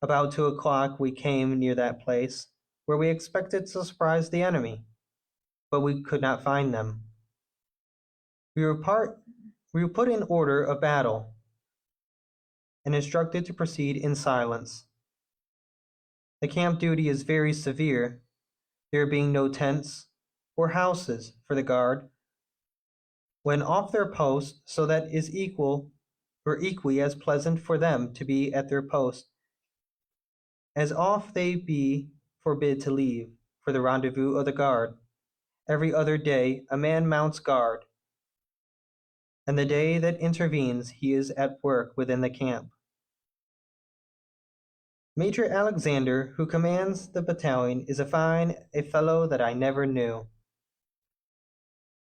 About 2 o'clock we came near that place, where we expected to surprise the enemy, but we could not find them. We were put in order of battle, and instructed to proceed in silence. The camp duty is very severe, there being no tents or houses for the guard when off their post, so that it is equally as pleasant for them to be at their post as off they be forbid to leave for the rendezvous of the guard. Every other day a man mounts guard, and the day that intervenes he is at work within the camp. Major Alexander, who commands the battalion, is a fellow that I never knew.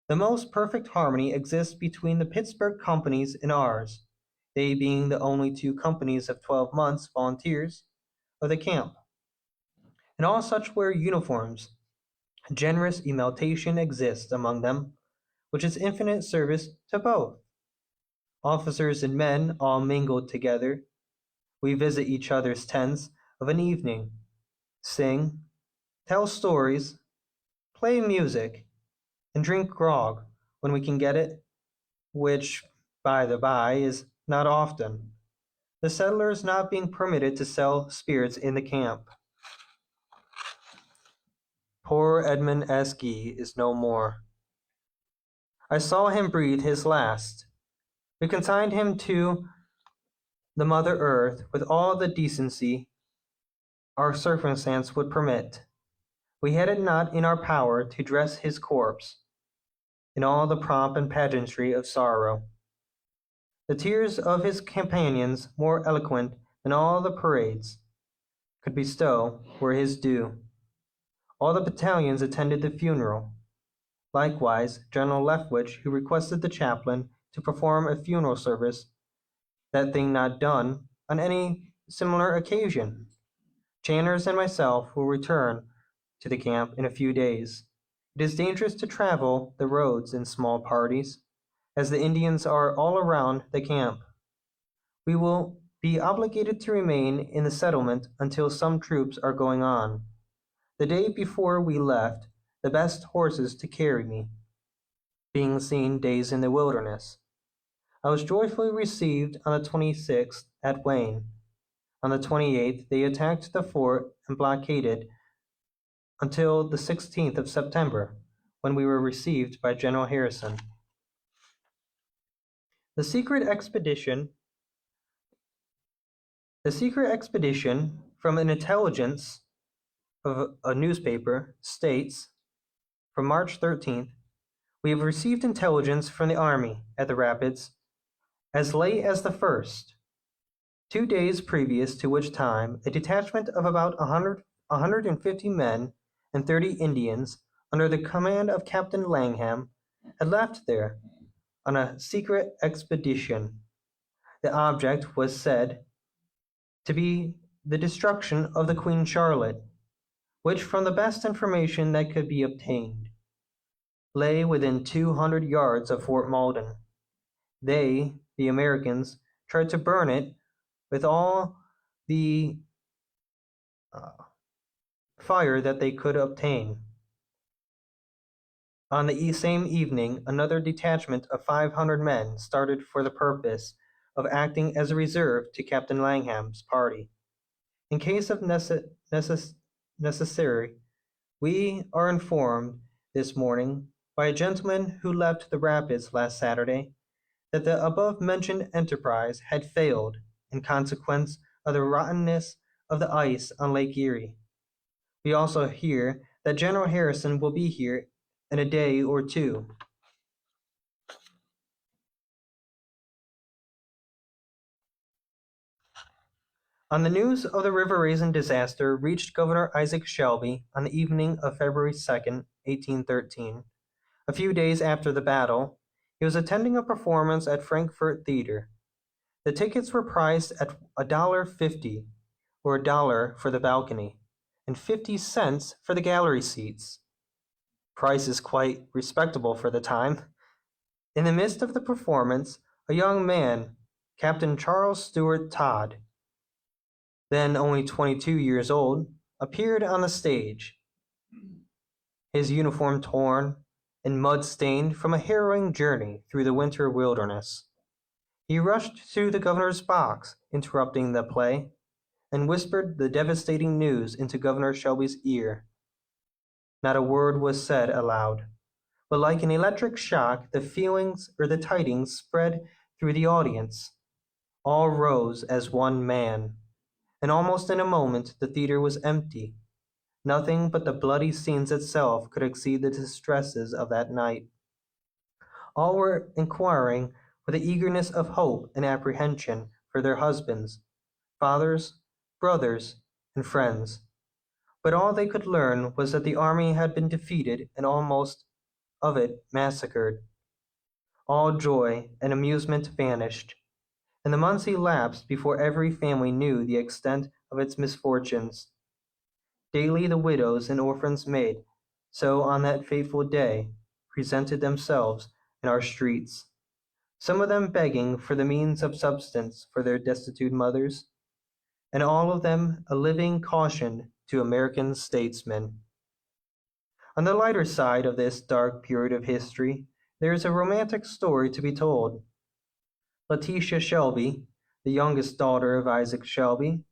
The most perfect harmony exists between the Pittsburgh companies and ours, they being the only two companies of 12 months volunteers of the camp. And all such wear uniforms. Generous emulation exists among them, which is infinite service to both. Officers and men all mingled together. We visit each other's tents of an evening, sing, tell stories, play music, and drink grog when we can get it, which, by the by, is not often, the settlers not being permitted to sell spirits in the camp. Poor Edmund S. Gee is no more. I saw him breathe his last. We consigned him to the Mother Earth with all the decency our circumstance would permit. We had it not in our power to dress his corpse in all the pomp and pageantry of sorrow. The tears of his companions, more eloquent than all the parades could bestow, were his due. All the battalions attended the funeral. Likewise, General Lefwich, who requested the chaplain to perform a funeral service, that thing not done on any similar occasion. Channers and myself will return to the camp in a few days. It is dangerous to travel the roads in small parties, as the Indians are all around the camp. We will be obligated to remain in the settlement until some troops are going on. The day before we left, the best horses to carry me, being seen days in the wilderness. I was joyfully received on the 26th at Wayne. On the 28th, they attacked the fort and blockaded until the 16th of September, when we were received by General Harrison. The secret expedition from an intelligence of a newspaper states, from March 13th, we have received intelligence from the army at the Rapids as late as the 1st, 2 days previous to which time a detachment of about 150 men and 30 Indians under the command of Captain Langham had left there on a secret expedition. The object was said to be the destruction of the Queen Charlotte, which, from the best information that could be obtained, lay within 200 yards of Fort Malden. They, the Americans, tried to burn it with all the fire that they could obtain. On the same evening, another detachment of 500 men started for the purpose of acting as a reserve to Captain Langham's party. In case of necessary, we are informed this morning by a gentleman who left the Rapids last Saturday that the above-mentioned enterprise had failed in consequence of the rottenness of the ice on Lake Erie. We also hear that General Harrison will be here in a day or two. On the news of the River Raisin disaster reached Governor Isaac Shelby on the evening of February 2nd, 1813. A few days after the battle, he was attending a performance at Frankfurt Theater. The tickets were priced at $1.50, or $1 for the balcony, and 50 cents for the gallery seats. Prices quite respectable for the time. In the midst of the performance, a young man, Captain Charles Stewart Todd, then only 22 years old, appeared on the stage. His uniform torn and mud-stained from a harrowing journey through the winter wilderness. He rushed to the governor's box, interrupting the play, and whispered the devastating news into Governor Shelby's ear. Not a word was said aloud, but like an electric shock, the tidings spread through the audience. All rose as one man, and almost in a moment the theater was empty. Nothing but the bloody scenes itself could exceed the distresses of that night. All were inquiring with the eagerness of hope and apprehension for their husbands, fathers, brothers, and friends. But all they could learn was that the army had been defeated and almost of it massacred. All joy and amusement vanished, and the months elapsed before every family knew the extent of its misfortunes. Daily the widows and orphans made so on that fateful day presented themselves in our streets, some of them begging for the means of subsistence for their destitute mothers, and all of them a living caution to American statesmen. On the lighter side of this dark period of history, there is a romantic story to be told. Letitia Shelby, the youngest daughter of Isaac Shelby,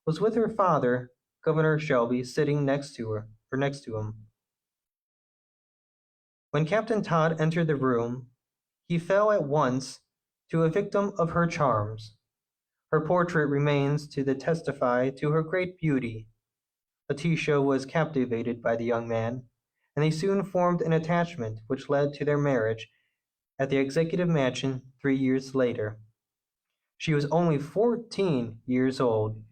was with her father, Governor Shelby, sitting next to him. When Captain Todd entered the room, he fell at once to a victim of her charms. Her portrait remains to testify to her great beauty. Letitia was captivated by the young man, and they soon formed an attachment which led to their marriage at the Executive Mansion 3 years later. She was only 14 years old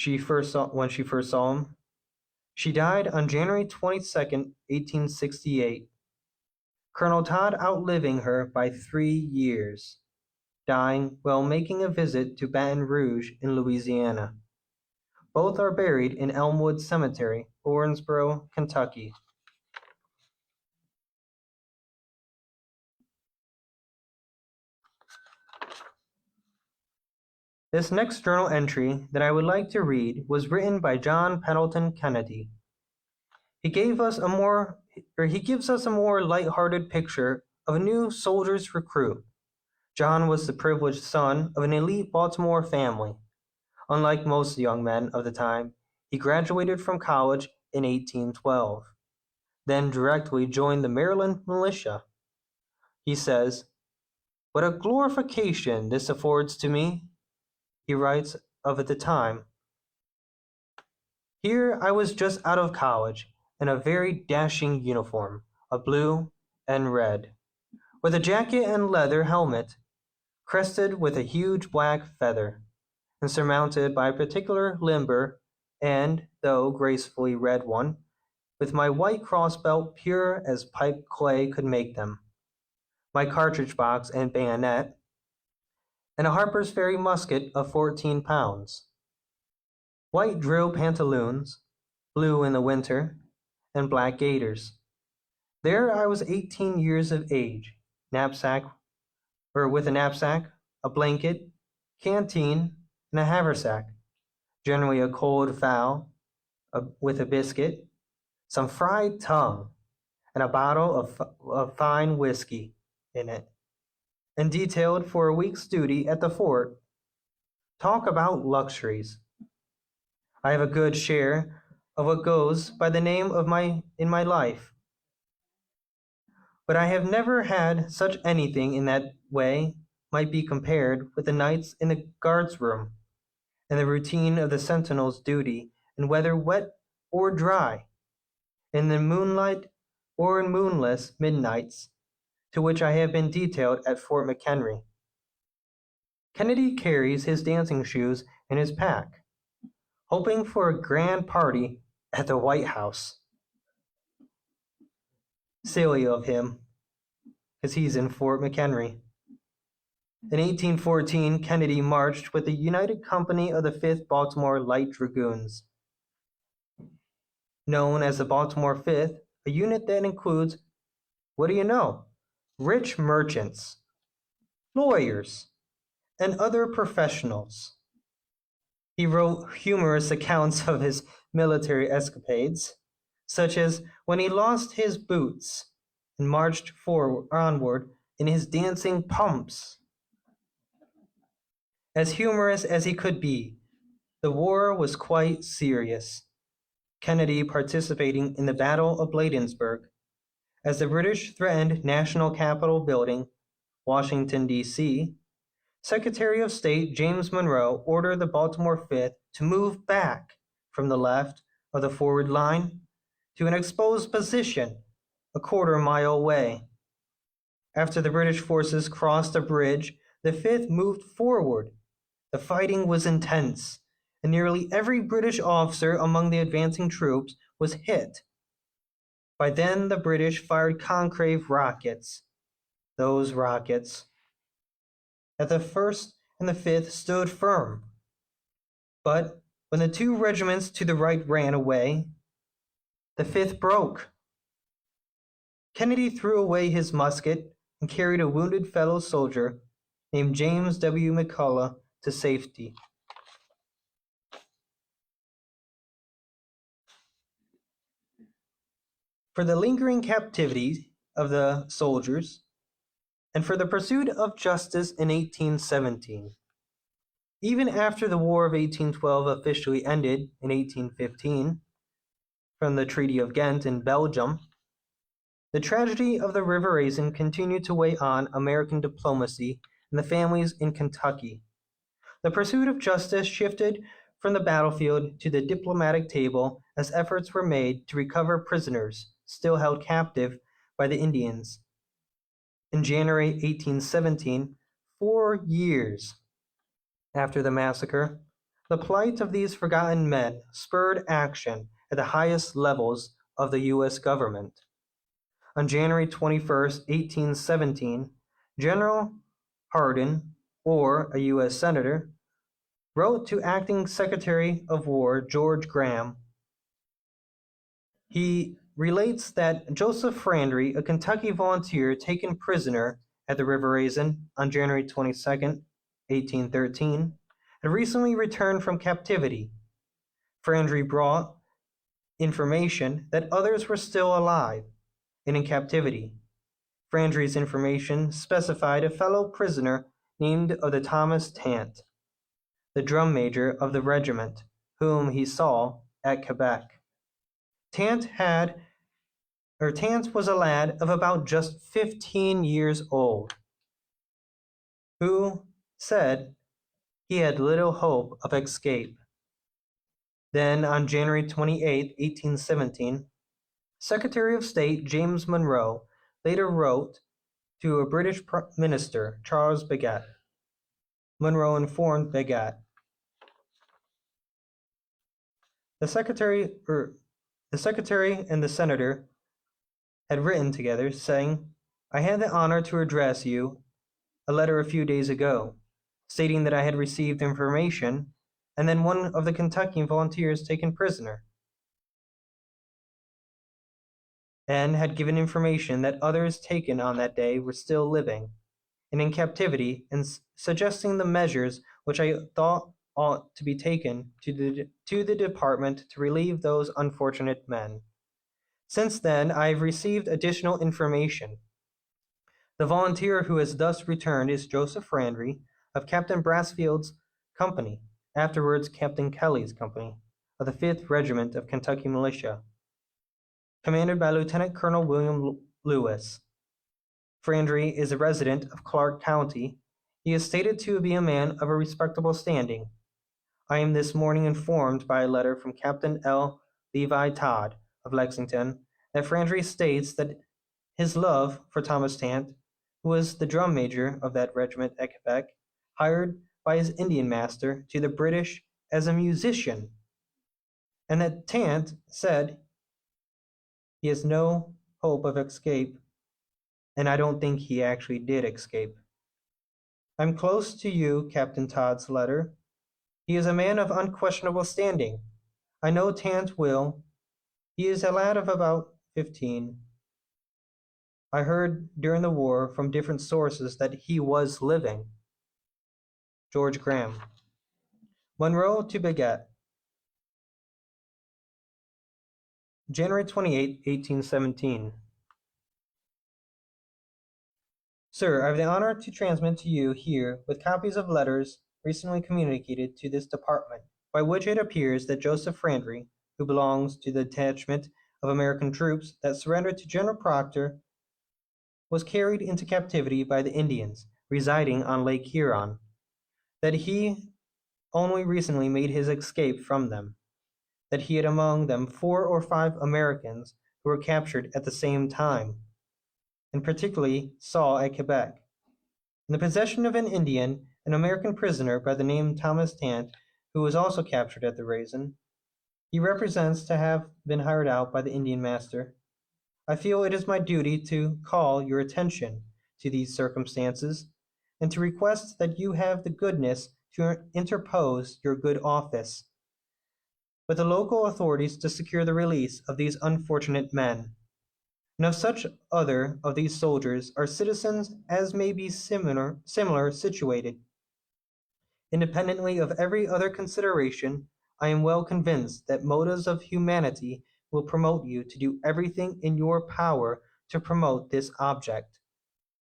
when she first saw him. She died on January 22nd, 1868. Colonel Todd outliving her by 3 years, dying while making a visit to Baton Rouge in Louisiana. Both are buried in Elmwood Cemetery, Owensboro, Kentucky. This next journal entry that I would like to read was written by John Pendleton Kennedy. He gives us a more light-hearted picture of a new soldier's recruit. John was the privileged son of an elite Baltimore family. Unlike most young men of the time, he graduated from college in 1812, then directly joined the Maryland militia. He says, "What a glorification this affords to me," he writes of at the time. "Here I was just out of college, in a very dashing uniform of blue and red, with a jacket and leather helmet, crested with a huge black feather, and surmounted by a particular limber and, though gracefully red one, with my white cross-belt pure as pipe clay could make them, my cartridge box and bayonet, and a Harper's Ferry musket of 14 pounds, white drill pantaloons, blue in the winter, and black gaiters. There I was 18 years of age, with a knapsack, a blanket, canteen, and a haversack, generally a cold fowl with a biscuit, some fried tongue, and a bottle of fine whiskey in it, and detailed for a week's duty at the fort. Talk about luxuries. I have a good share of what goes by the name of in my life, but I have never had such anything in that way might be compared with the nights in the guard's room, and the routine of the sentinel's duty, and whether wet or dry, in the moonlight or in moonless midnights, to which I have been detailed at Fort McHenry. Kennedy carries his dancing shoes in his pack, hoping for a grand party at the White House. Silly of him, because he's in Fort McHenry. In 1814, Kennedy marched with the United Company of the 5th Baltimore Light Dragoons. Known as the Baltimore 5th, a unit that includes, what do you know, rich merchants, lawyers, and other professionals. He wrote humorous accounts of his military escapades, such as when he lost his boots and marched onward in his dancing pumps. As humorous as he could be, the war was quite serious. Kennedy participating in the Battle of Bladensburg, as the British threatened National Capitol Building, Washington, D.C., Secretary of State James Monroe ordered the Baltimore 5th to move back from the left of the forward line to an exposed position a quarter-mile away. After the British forces crossed a bridge, the 5th moved forward. The fighting was intense, and nearly every British officer among the advancing troops was hit. By then, the British fired concave rockets. Those rockets at the 1st and the 5th stood firm. But when the 2 regiments to the right ran away, the 5th broke. Kennedy threw away his musket and carried a wounded fellow soldier named James W. McCullough to safety. For the lingering captivity of the soldiers, and for the pursuit of justice in 1817. Even after the War of 1812 officially ended in 1815, from the Treaty of Ghent in Belgium, the tragedy of the River Raisin continued to weigh on American diplomacy and the families in Kentucky. The pursuit of justice shifted from the battlefield to the diplomatic table as efforts were made to recover prisoners still held captive by the Indians. In January 1817, 4 years after the massacre, the plight of these forgotten men spurred action at the highest levels of the U.S. government. On January 21, 1817, General Hardin, or a U.S. Senator, wrote to Acting Secretary of War George Graham. He relates that Joseph Frandry, a Kentucky volunteer taken prisoner at the River Raisin on January 22, 1813, had recently returned from captivity. Frandry brought information that others were still alive and in captivity. Frandry's information specified a fellow prisoner named of the Thomas Tant, the drum major of the regiment, whom he saw at Quebec. Tant was a lad of about just 15 years old, who said he had little hope of escape. Then, on January 28, 1817, Secretary of State James Monroe later wrote to a British minister, Charles Bagot. Monroe informed Bagot, the secretary and the senator had written together, saying, "I had the honor to address you a letter a few days ago, stating that I had received information, and then one of the Kentucky volunteers taken prisoner, and had given information that others taken on that day were still living and in captivity, and suggesting the measures which I thought ought to be taken to the department to relieve those unfortunate men. Since then, I have received additional information. The volunteer who has thus returned is Joseph Frandry of Captain Brassfield's company, afterwards Captain Kelly's company, of the 5th Regiment of Kentucky Militia, commanded by Lieutenant Colonel William Lewis. Frandry is a resident of Clark County. He is stated to be a man of a respectable standing. I am this morning informed by a letter from Captain L. Levi Todd of Lexington that Frandry states that his love for Thomas Tant, who was the drum major of that regiment at Quebec, hired by his Indian master to the British as a musician, and that Tant said he has no hope of escape, and I don't think he actually did escape. I'm close to you, Captain Todd's letter. He is a man of unquestionable standing. I know Tant will. He is a lad of about 15. I heard during the war from different sources that he was living. George Graham. Monroe to Bagot. January 28, 1817. Sir, I have the honor to transmit to you here with copies of letters recently communicated to this department, by which it appears that Joseph Frandry, who belongs to the detachment of American troops that surrendered to General Proctor, was carried into captivity by the Indians residing on Lake Huron, that he only recently made his escape from them, that he had among them 4 or 5 Americans who were captured at the same time, and particularly saw at Quebec. In the possession of an Indian, an American prisoner by the name Thomas Tant, who was also captured at the Raisin. He represents to have been hired out by the Indian master. I feel it is my duty to call your attention to these circumstances and to request that you have the goodness to interpose your good office with the local authorities to secure the release of these unfortunate men, and of such other of these soldiers are citizens as may be similar situated. Independently of every other consideration, I am well convinced that motives of humanity will promote you to do everything in your power to promote this object,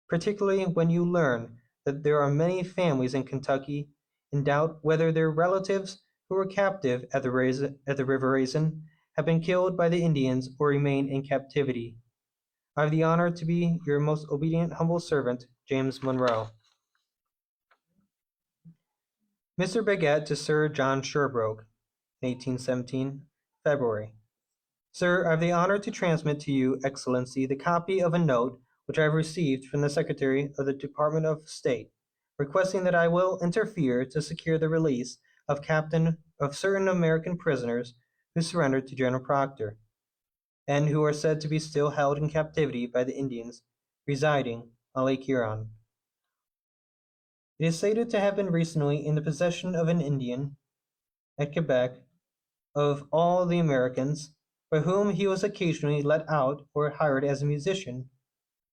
particularly when you learn that there are many families in Kentucky in doubt whether their relatives who were captive at the River Raisin have been killed by the Indians or remain in captivity. I have the honor to be your most obedient humble servant, James Monroe. Mr. Bagot to Sir John Sherbrooke, 1817, February. Sir, I have the honor to transmit to you, Excellency, the copy of a note which I have received from the Secretary of the Department of State, requesting that I will interfere to secure the release of certain American prisoners who surrendered to General Proctor, and who are said to be still held in captivity by the Indians residing on Lake Huron. It is stated to have been recently in the possession of an Indian at Quebec of all the Americans, by whom he was occasionally let out or hired as a musician.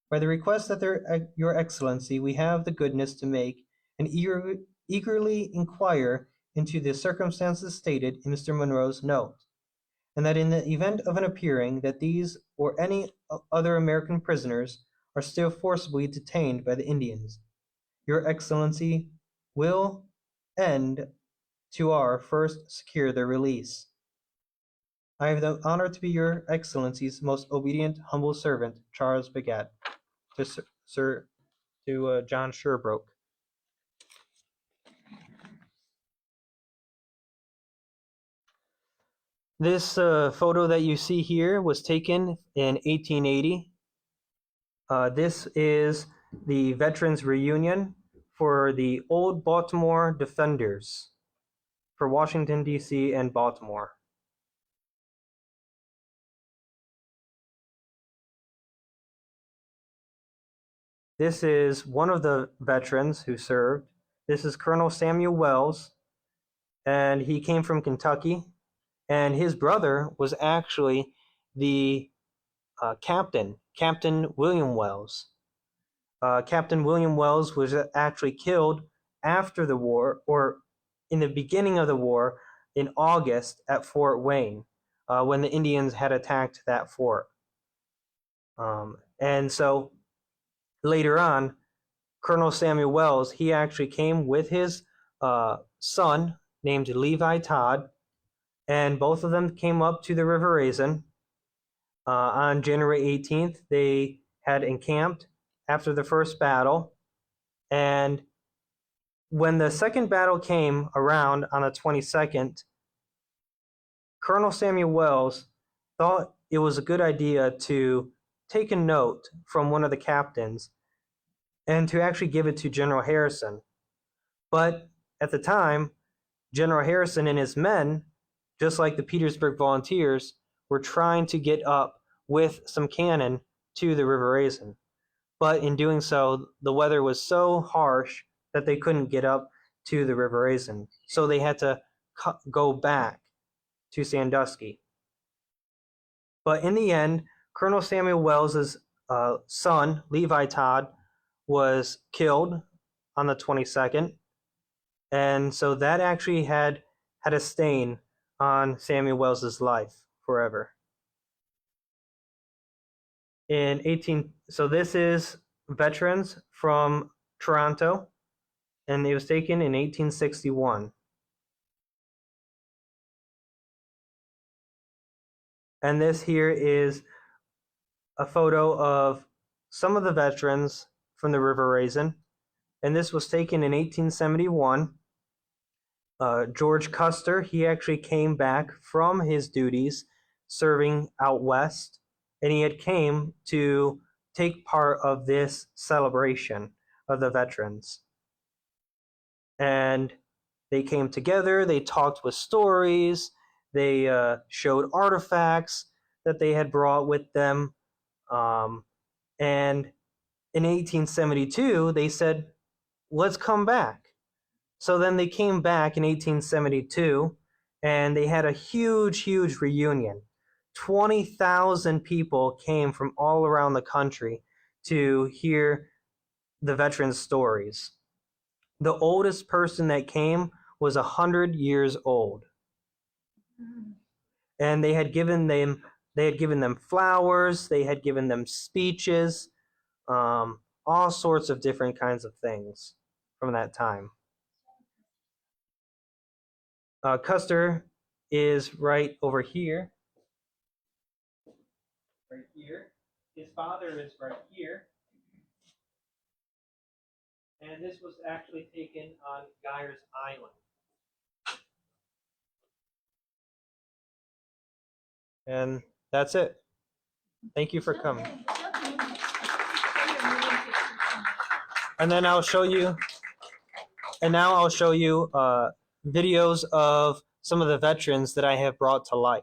By the request that your Excellency, we have the goodness to make and eagerly inquire into the circumstances stated in Mr. Monroe's note, and that in the event of an appearing that these or any other American prisoners are still forcibly detained by the Indians, your Excellency will end to our first secure their release. I have the honor to be your Excellency's most obedient, humble servant, Charles Bagot, to John Sherbrooke. This photo that you see here was taken in 1880. This is the Veterans Reunion for the Old Baltimore Defenders for Washington, D.C. and Baltimore. This is one of the veterans who served. This is Colonel Samuel Wells, and he came from Kentucky, and his brother was actually the Captain William Wells. Captain William Wells was actually killed after the war, or in the beginning of the war, in August at Fort Wayne, when the Indians had attacked that fort. And so later on, Colonel Samuel Wells, he actually came with his son named Levi Todd, and both of them came up to the River Raisin. On January 18th, they had encamped after the first battle, and when the second battle came around on the 22nd, Colonel Samuel Wells thought it was a good idea to take a note from one of the captains and to actually give it to General Harrison. But at the time, General Harrison and his men, just like the Petersburg Volunteers, were trying to get up with some cannon to the River Raisin. But in doing so, the weather was so harsh that they couldn't get up to the River Raisin. So they had to go back to Sandusky. But in the end, Colonel Samuel Wells's son, Levi Todd, was killed on the 22nd. And so that actually had a stain on Samuel Wells's life forever. So this is veterans from Toronto, and it was taken in 1861. And this here is a photo of some of the veterans from the River Raisin, and this was taken in 1871. George Custer, he actually came back from his duties serving out west, and he had came to take part of this celebration of the veterans. And They came together, they talked with stories, they showed artifacts that they had brought with them. And in 1872, they said, let's come back. So then they came back in 1872 and they had a huge, huge reunion. 20,000 people came from all around the country to hear the veterans' stories. The oldest person that came was 100 years old. And they had given them flowers, they had given them speeches, all sorts of different kinds of things from that time. Custer is right over here. Right here. His father is right here. And this was actually taken on Geyers Island. And that's it. Thank you for coming. And then I'll show you, videos of some of the veterans that I have brought to life.